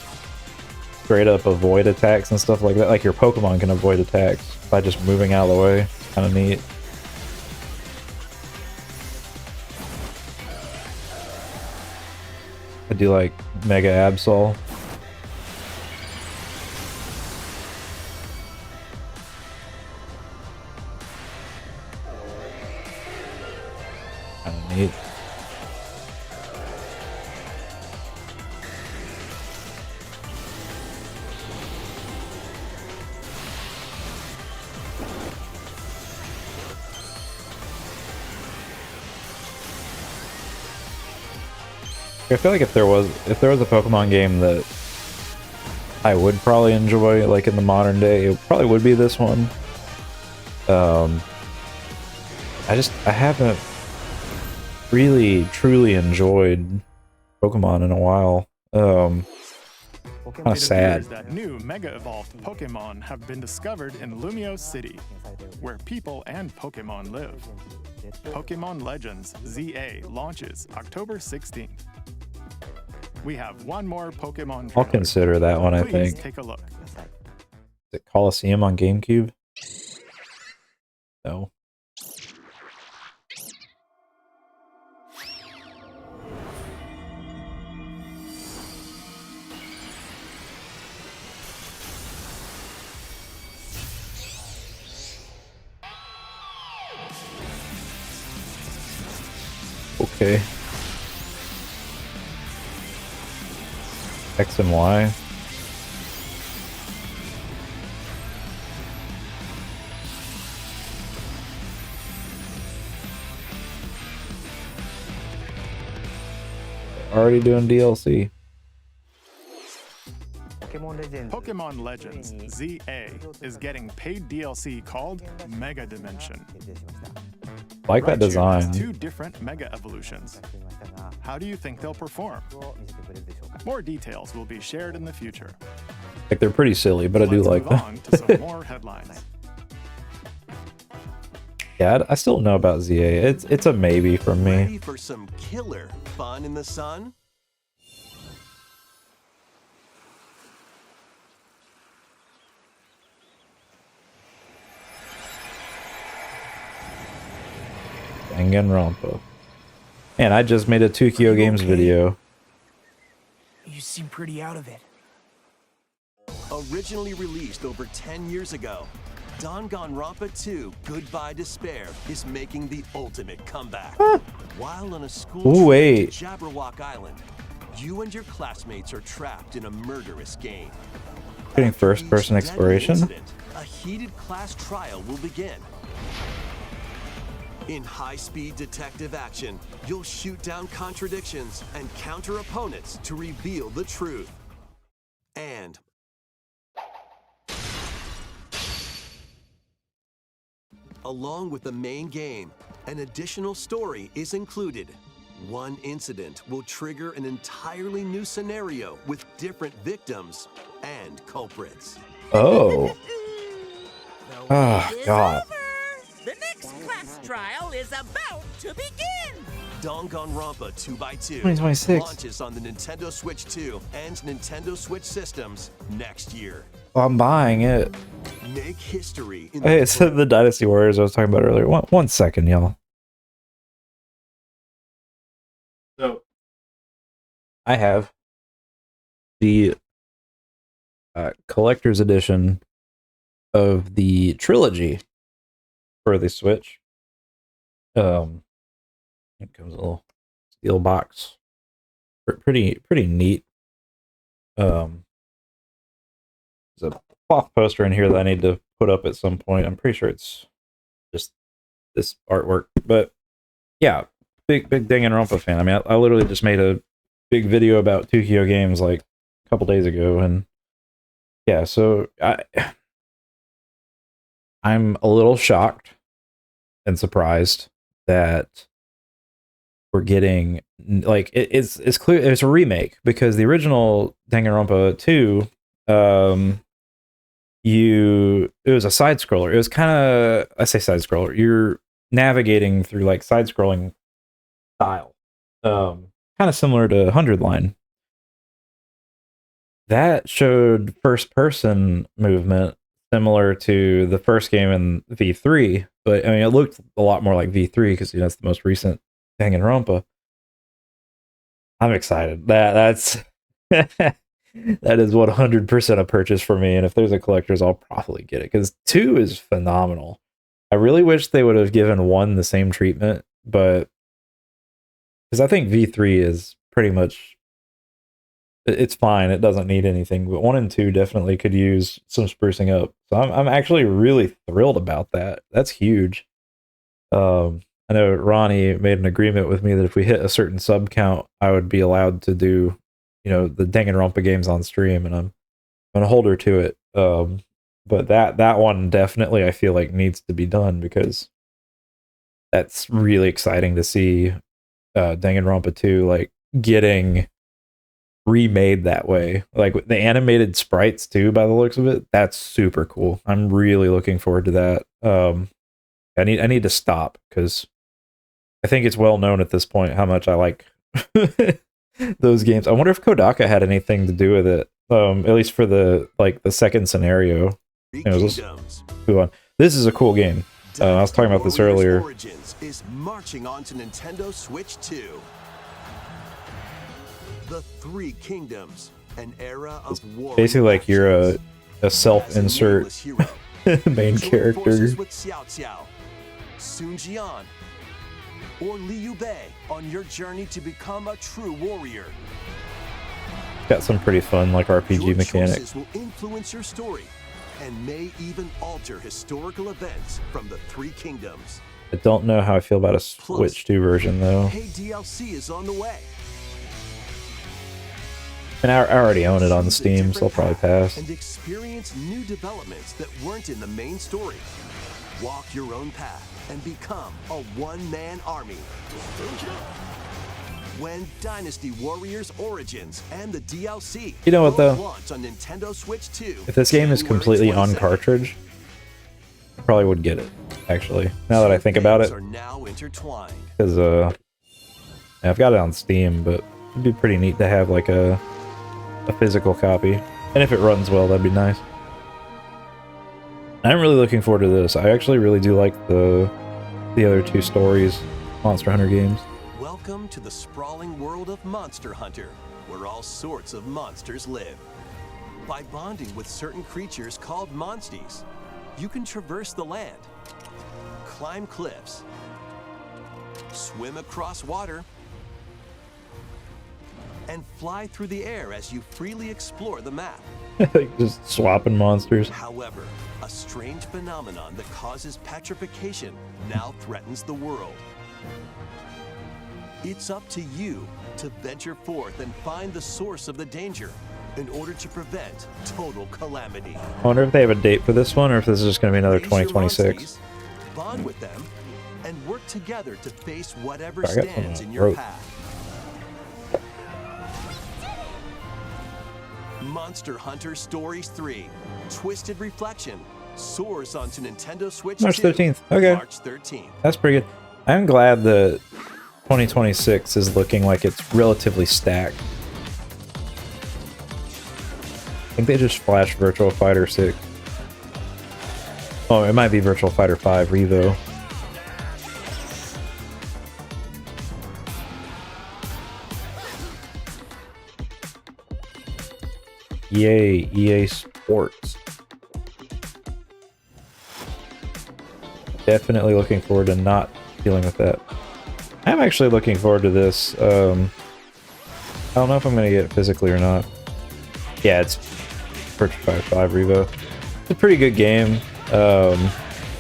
straight up avoid attacks and stuff like that. Like your Pokemon can avoid attacks by just moving out of the way. Kind of neat. I do like Mega Absol. Kind of neat. I feel like if there was a Pokemon game that I would probably enjoy, like in the modern day, it probably would be this one. I haven't really truly enjoyed Pokemon in a while. Kind of sad. That new Mega Evolved Pokemon have been discovered in Lumio City, where people and Pokemon live. Pokemon Legends ZA launches October 16th. We have one more Pokemon trailer. I'll consider that one, I Please think. take a look. Is it Coliseum on GameCube? No. Okay. X and Y. Already doing DLC. Pokemon Legends ZA is getting paid DLC called Mega Dimension. Like that Raichu has design. 2 different Mega Evolutions. How do you think they'll perform? More details will be shared in the future. Like they're pretty silly, but I do Let's like move them. on to some more headlines. Yeah, I still don't know about ZA. It's a maybe from me. Ready for some killer fun in the sun? Danganronpa. Man, I just made a 2Kyo Games video. You seem pretty out of it. Originally released over 10 years ago, Danganronpa 2 Goodbye Despair is making the ultimate comeback. While on a school Ooh, trip wait. to Jabberwock Island, you and your classmates are trapped in a murderous game. Getting After first-person each deadly exploration. incident, a heated class trial will begin. In high-speed detective action, you'll shoot down contradictions and counter opponents to reveal the truth. And along with the main game, an additional story is included. One incident will trigger an entirely new scenario with different victims and culprits. Oh. Oh, God. The next class trial is about to begin! Danganronpa 2x2 2026 launches on the Nintendo Switch 2 and Nintendo Switch systems next year. Well, I'm buying it. Make history in Hey, it's the Dynasty Warriors I was talking about earlier. One second, y'all. So, I have the collector's edition of the trilogy for the Switch. It comes a little steel box. Pretty neat. There's a cloth poster in here that I need to put up at some point. I'm pretty sure it's just this artwork, but yeah, big Danganronpa fan. I mean, I literally just made a big video about 2Kyo Games like a couple days ago, and yeah, so I'm a little shocked and surprised that we're getting like it's clear it's a remake, because the original Danganronpa 2 it was a side scroller. It was kind of, I say side scroller, you're navigating through like side scrolling style, kind of similar to 100 Line. That showed first person movement similar to the first game in V3, but I mean, it looked a lot more like V3 because that's the most recent Danganronpa. I'm excited. That's that is 100% a purchase for me, and if there's a collector's, I'll probably get it because 2 is phenomenal. I really wish they would have given 1 the same treatment, but because I think V3 is pretty much, it's fine. It doesn't need anything, but 1 and 2 definitely could use some sprucing up. So I'm actually really thrilled about that. That's huge. I know Ronnie made an agreement with me that if we hit a certain sub count, I would be allowed to do, you know, the Danganronpa games on stream, and I'm gonna hold her to it. But that one definitely I feel like needs to be done because that's really exciting to see Danganronpa 2 like getting remade that way. Like the animated sprites too, by the looks of it. That's super cool. I'm really looking forward to that. I need to stop because I think it's well known at this point how much I like those games. I wonder if Kodaka had anything to do with it. At least for the second scenario. You know, this is a cool game. I was talking about this earlier. Origins is marching on to Nintendo Switch 2. The Three Kingdoms, an era of war. Basically, like you're a self-insert main character. With Xiao Xiao, Sun Jian, or Liu Bei on your journey to become a true warrior. Got some pretty fun like RPG Your mechanics. choices will influence your story and may even alter historical events from the Three Kingdoms. I don't know how I feel about a Switch 2 version though. Hey, DLC is on the way. And I already own it on Steam, so I'll probably pass. And experience new developments that weren't in the main story. Walk your own path and become a one-man army. When Dynasty Warriors Origins and the DLC You know what though? launch on Nintendo Switch 2. If this game is completely on cartridge, I probably would get it, actually. Now that I think about it. Are now intertwined. Because I've got it on Steam, but it'd be pretty neat to have like a physical copy. And if it runs well, that'd be nice. I'm really looking forward to this. I actually really do like the other two stories, Monster Hunter games. Welcome to the sprawling world of Monster Hunter, where all sorts of monsters live. By bonding with certain creatures called monsties, you can traverse the land, climb cliffs, swim across water, and fly through the air as you freely explore the map. Just swapping monsters. However, a strange phenomenon that causes petrification now threatens the world. It's up to you to venture forth and find the source of the danger in order to prevent total calamity. I wonder if they have a date for this one or if this is just going to be another 2026. Bond with them and work together to face whatever Sorry, I got stands some in your rope. path. Monster Hunter Stories 3 Twisted Reflection soars onto Nintendo Switch March 2, 13th. Okay. March 13th. That's pretty good. I'm glad that 2026 is looking like it's relatively stacked. I think they just flashed Virtual Fighter 6. Oh, it might be Virtual Fighter 5 Revo. Yay, EA Sports. Definitely looking forward to not dealing with that. I'm actually looking forward to this. I don't know if I'm going to get it physically or not. Yeah, it's Virtua Fighter 5 Revo. It's a pretty good game.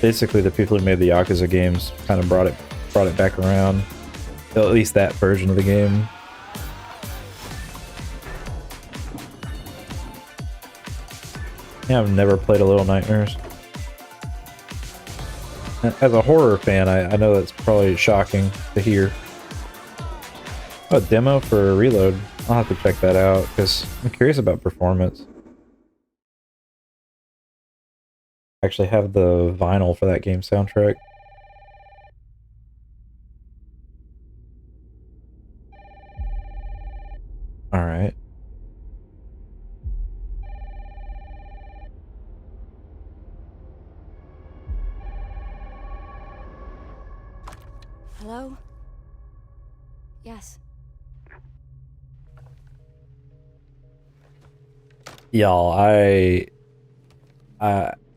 Basically, the people who made the Yakuza games kind of brought it back around. At least that version of the game. Yeah, I've never played a Little Nightmares. As a horror fan, I know that's probably shocking to hear. Oh, a demo for Reload. I'll have to check that out because I'm curious about performance. I actually have the vinyl for that game soundtrack. Alright. Hello? Yes. Y'all,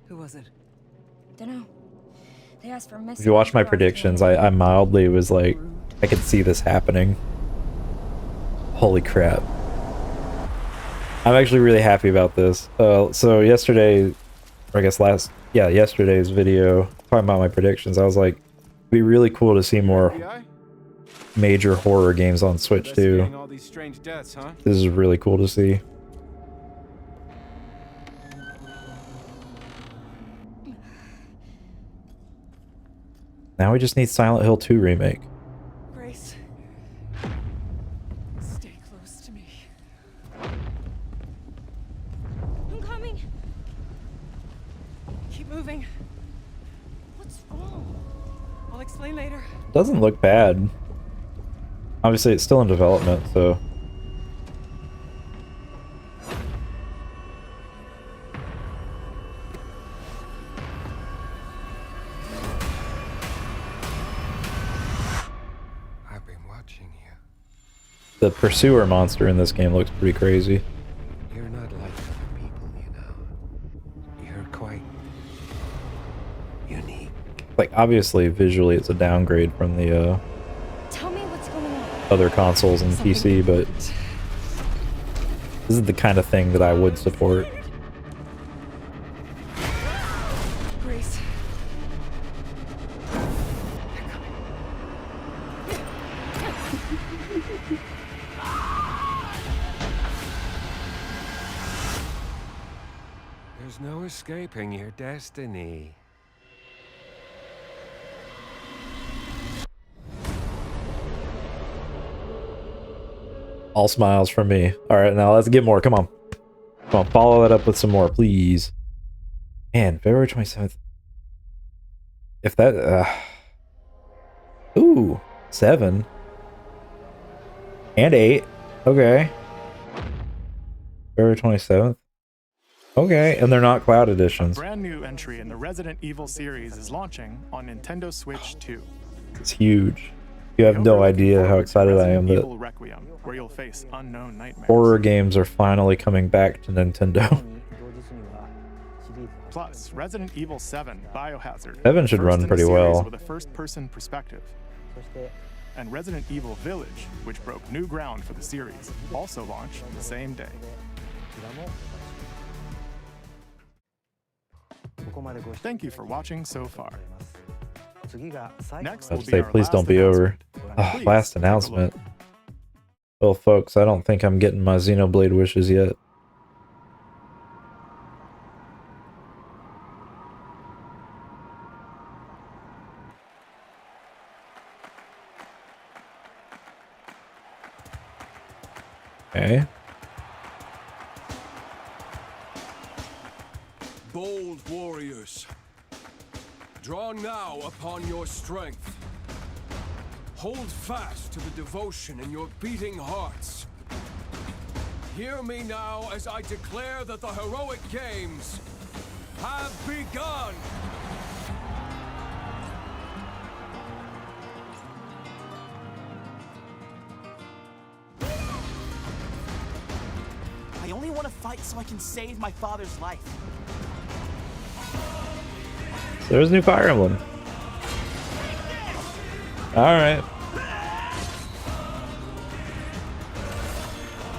Who was it? Dunno. They asked for if you watch my predictions, I mildly was like, I could see this happening. Holy crap. I'm actually really happy about this. So yesterday, or I guess yesterday's video, talking about my predictions, I was like, be really cool to see more FBI? major horror games on Switch too. Investigating all these strange deaths, huh? This is really cool to see. Now we just need Silent Hill 2 remake. Grace, stay close to me. I'm coming. Keep moving. What's wrong? I'll explain later. Doesn't look bad. Obviously, it's still in development, so. I've been watching you. The pursuer monster in this game looks pretty crazy. You're not like other people, you know. You're quite unique. Like, obviously, visually, it's a downgrade from the Tell me what's going on. other consoles and PC, but this is the kind of thing that I would support. Grace. There's no escaping your destiny. All smiles from me. Alright, now let's get more. Come on. Come on, follow that up with some more, please. Man, February 27th. If that... Ooh, 7. And 8. Okay. February 27th. Okay, and they're not cloud editions. A brand new entry in the Resident Evil series is launching on Nintendo Switch 2. It's huge. You have no idea how excited I am that Evil Requiem, where you'll face unknown nightmares. horror games are finally coming back to Nintendo. Plus, Resident Evil 7 Biohazard. 7 should first run in pretty the series well. With a first-person perspective. And Resident Evil Village, which broke new ground for the series, also launched the same day. Thank you for watching so far. Next will I'd be say, our please last don't be over. announcement. Oh, Please last take a look. announcement. Well, folks, I don't think I'm getting my Xenoblade wishes yet. Okay. Bold warriors, draw now upon your strength. Hold fast to the devotion in your beating hearts. Hear me now as I declare that the heroic games have begun! I only want to fight so I can save my father's life. So there's a new Fire Emblem. Alright.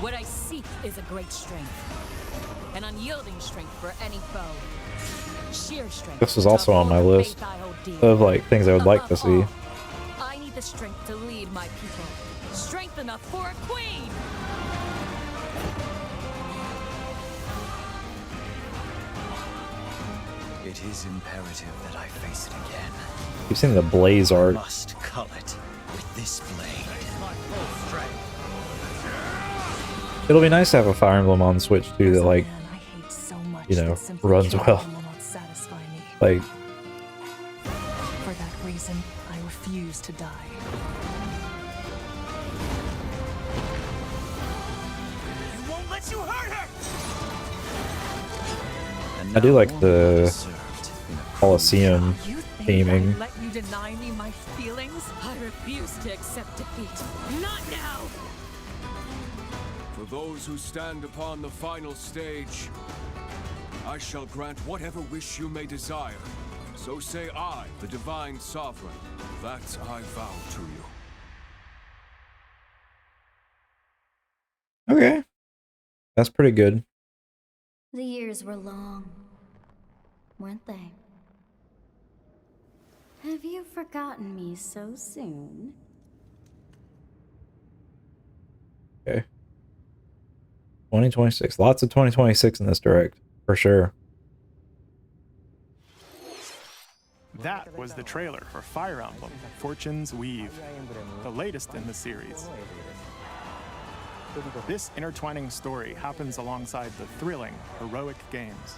What I seek is a great strength. An unyielding strength for any foe. Sheer strength. This is also on my to uphold the list faith I hold dear. of like things I would like to see. I need the strength to lead my people. Strength enough for a queen! It is imperative that I face it again. You've seen the Blaze art. Must cull it with this blade. It'll be nice to have a Fire Emblem on Switch too that like, you know, runs well. Like, For that reason, I refuse to die. I won't let you hurt her! I do like the Coliseum theming. Let you deny me my feelings? I refuse to accept defeat. Not now! For those who stand upon the final stage, I shall grant whatever wish you may desire. So say I, the Divine Sovereign, that I vow to you. Okay. That's pretty good. The years were long, weren't they? Have you forgotten me so soon? Okay. 2026. Lots of 2026 in this direct, for sure. That was the trailer for Fire Emblem Fortune's Weave, the latest in the series. This intertwining story happens alongside the thrilling, heroic games.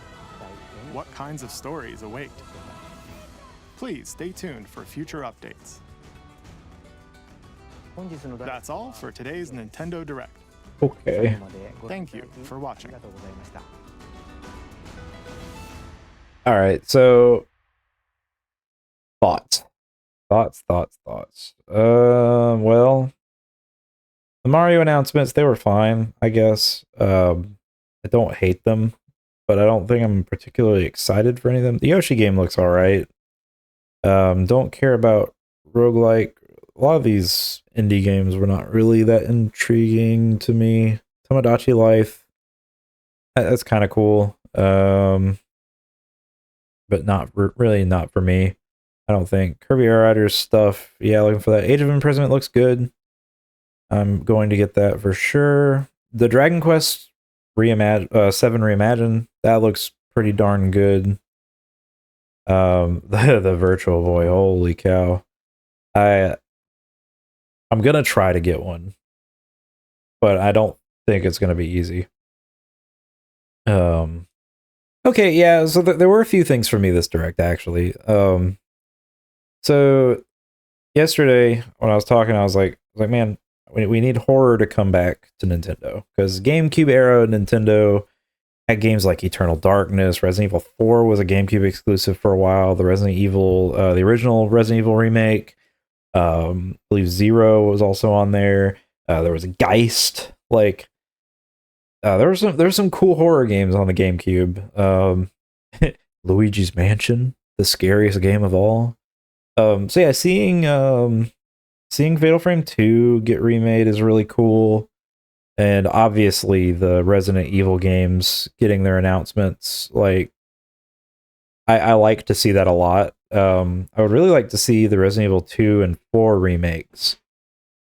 What kinds of stories await? Please stay tuned for future updates. That's all for today's Nintendo Direct. Okay. Thank you for watching. All right, so thoughts. Well, the Mario announcements, they were fine, I guess. I don't hate them, but I don't think I'm particularly excited for any of them. The Yoshi game looks all right. Don't care about roguelike. A lot of these indie games were not really that intriguing to me. Tomodachi Life, that's kind of cool. But not really not for me. I don't think. Kirby Air Riders stuff, yeah, looking for that. Age of Imprisonment looks good. I'm going to get that for sure. The Dragon Quest 7 Reimagined, that looks pretty darn good. The Virtual Boy, holy cow. I'm gonna try to get one, but I don't think it's gonna be easy. Okay, yeah, so there were a few things for me this direct, actually. So yesterday when I was talking, I was like, man, we need horror to come back to Nintendo, because GameCube era Nintendo had games like Eternal Darkness. Resident Evil 4 was a GameCube exclusive for a while. The Resident Evil, the original Resident Evil remake, I believe Zero was also on there. There was a Geist. Like, there were some cool horror games on the GameCube. Luigi's Mansion, the scariest game of all. So yeah, seeing Fatal Frame 2 get remade is really cool. And obviously the Resident Evil games getting their announcements, like, I like to see that a lot. I would really like to see the Resident Evil 2 and 4 remakes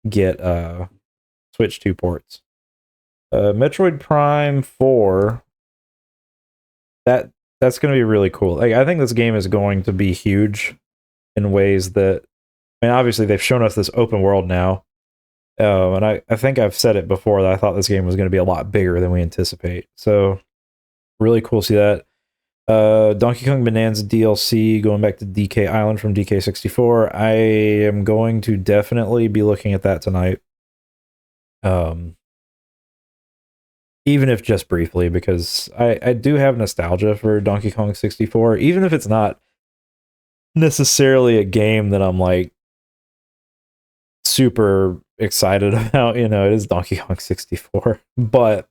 get Switch 2 ports. Metroid Prime 4, that's going to be really cool. Like, I think this game is going to be huge in ways that, I mean, obviously they've shown us this open world now. And I think I've said it before that I thought this game was going to be a lot bigger than we anticipate. So really cool to see that. Donkey Kong Bonanza DLC, going back to DK Island from DK64. I am going to definitely be looking at that tonight. Even if just briefly, because I do have nostalgia for Donkey Kong 64, even if it's not necessarily a game that I'm like super excited about. You know, it is Donkey Kong 64, but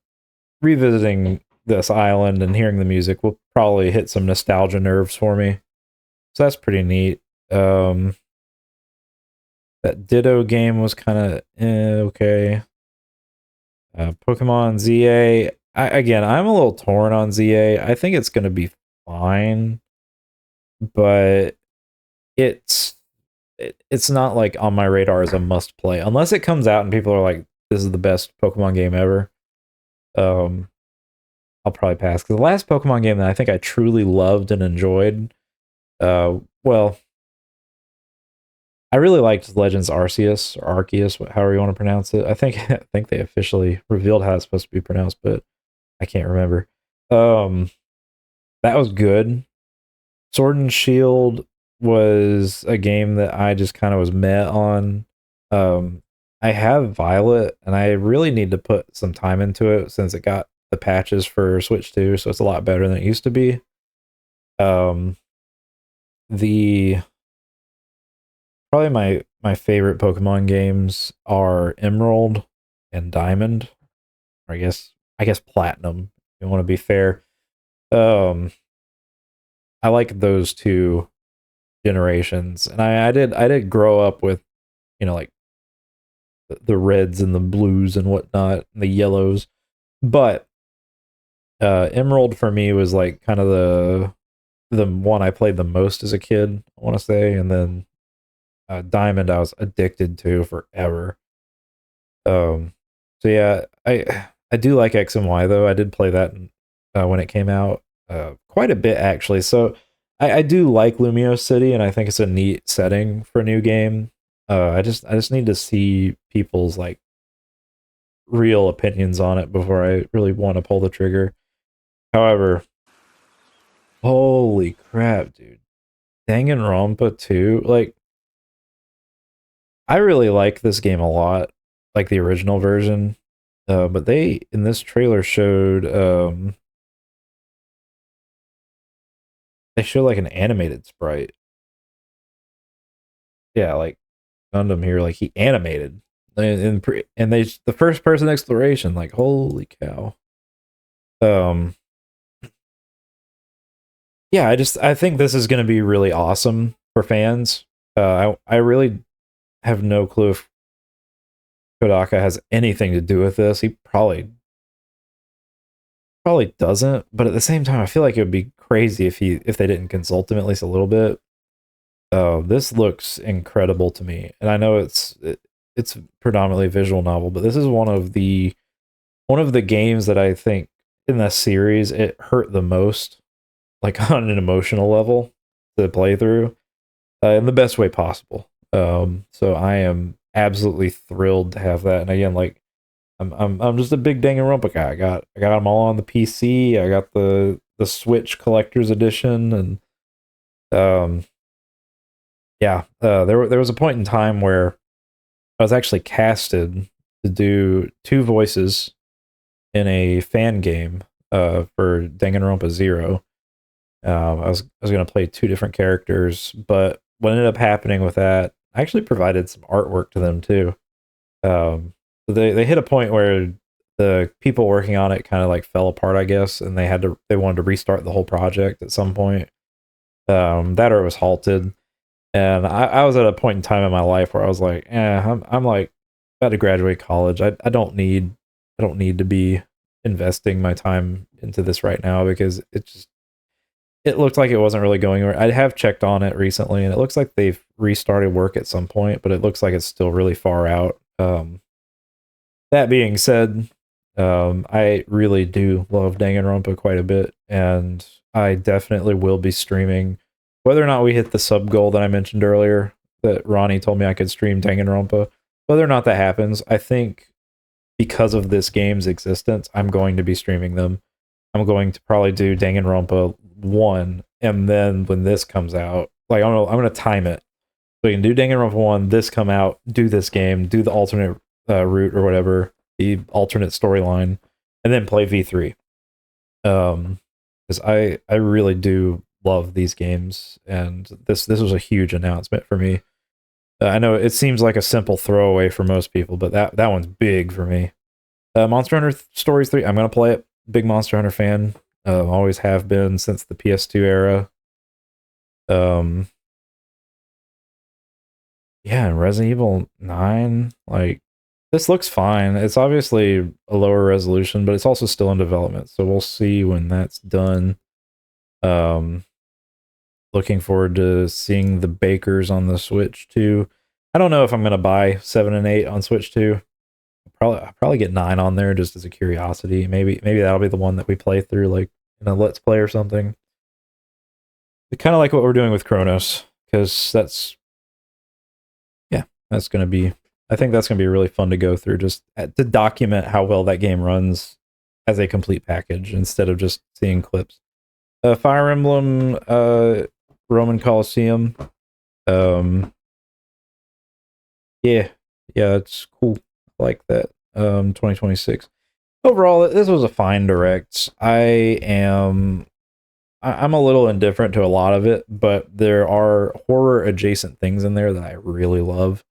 revisiting this island and hearing the music will probably hit some nostalgia nerves for me, so that's pretty neat. That Ditto game was kind of okay. Pokemon ZA, I'm a little torn on ZA. I think it's going to be fine, but it's not like on my radar as a must play unless it comes out and people are like, this is the best Pokemon game ever. I'll probably pass, because the last Pokemon game that I think I truly loved and enjoyed, well, I really liked Legends Arceus, or Arceus, however you want to pronounce it. I think they officially revealed how it's supposed to be pronounced, but I can't remember. That was good. Sword and Shield was a game that I just kind of was meh on. I have Violet, and I really need to put some time into it since it got the patches for Switch 2, so it's a lot better than it used to be. Probably my favorite Pokemon games are Emerald and Diamond, or I guess Platinum, if you want to be fair. I like those two generations, and I did grow up with, you know, like the reds and the blues and whatnot, and the yellows, but Emerald for me was like kind of the one I played the most as a kid, I want to say, and then Diamond I was addicted to forever. So yeah, I do like X and Y though. I did play that when it came out quite a bit actually. So I do like Lumio City, and I think it's a neat setting for a new game. I just need to see people's like real opinions on it before I really want to pull the trigger. However, holy crap, dude. Danganronpa 2, like I really like this game a lot, like the original version. But they in this trailer showed they show like an animated sprite. Yeah, like Gundam here, like he animated and they the first person exploration, like holy cow. Um, yeah, I think this is going to be really awesome for fans. I really have no clue if Kodaka has anything to do with this. He probably doesn't, but at the same time, I feel like it would be crazy if they didn't consult him at least a little bit. This looks incredible to me, and I know it's predominantly a visual novel, but this is one of the games that I think in this series it hurt the most, like on an emotional level, to play through in the best way possible. So I am absolutely thrilled to have that, and again, like I'm just a big Danganronpa guy. I got them all on the PC. I got the Switch collector's edition, and yeah, there was a point in time where I was actually casted to do 2 voices in a fan game for Danganronpa 0. I was going to play 2 different characters, but what ended up happening with that, I actually provided some artwork to them too. They hit a point where the people working on it kind of like fell apart, I guess, and they wanted to restart the whole project at some point. That or it was halted. And I was at a point in time in my life where I was like, I'm like about to graduate college. I don't need to be investing my time into this right now, because it looked like it wasn't really going anywhere. I have checked on it recently, and it looks like they've restarted work at some point, but it looks like it's still really far out. That being said, I really do love Danganronpa quite a bit, and I definitely will be streaming. Whether or not we hit the sub goal that I mentioned earlier, that Ronnie told me I could stream Danganronpa, whether or not that happens, I think because of this game's existence, I'm going to be streaming them. I'm going to probably do Danganronpa 1, and then when this comes out, like I'm gonna time it. So you can do Danganronpa 1, this come out, do this game, do the alternate route or whatever, the alternate storyline, and then play V3. Because I really do love these games, and this was a huge announcement for me. I know it seems like a simple throwaway for most people, but that one's big for me. Monster Hunter Stories 3, I'm gonna play it. Big Monster Hunter fan, always have been since the PS2 era. Yeah, and Resident Evil 9, like this looks fine. It's obviously a lower resolution, but it's also still in development, so we'll see when that's done. Looking forward to seeing the Bakers on the Switch too. I don't know if I'm gonna buy 7 and 8 on Switch 2. I'll probably get 9 on there just as a curiosity. Maybe that'll be the one that we play through, like in a Let's Play or something. Kind of like what we're doing with Chronos, because that's gonna be. I think that's gonna be really fun to go through, just to document how well that game runs as a complete package instead of just seeing clips. Fire Emblem, Roman Coliseum. Yeah, it's cool. I like that. 2026. Overall, this was a fine direct. I'm a little indifferent to a lot of it, but there are horror adjacent things in there that I really love.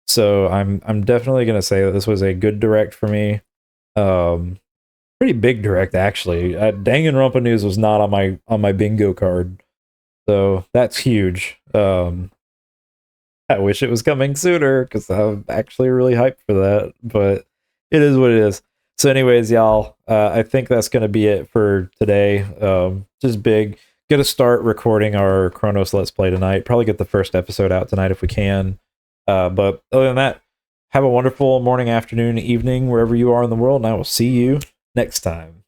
So I'm definitely gonna say that this was a good direct for me. Pretty big direct actually. Danganronpa news was not on my bingo card, so that's huge. I wish it was coming sooner because I'm actually really hyped for that, but it is what it is. So anyways, y'all, I think that's going to be it for today. Just big. gonna start recording our Chronos Let's Play tonight. Probably get the first episode out tonight if we can. But other than that, have a wonderful morning, afternoon, evening, wherever you are in the world, and I will see you next time.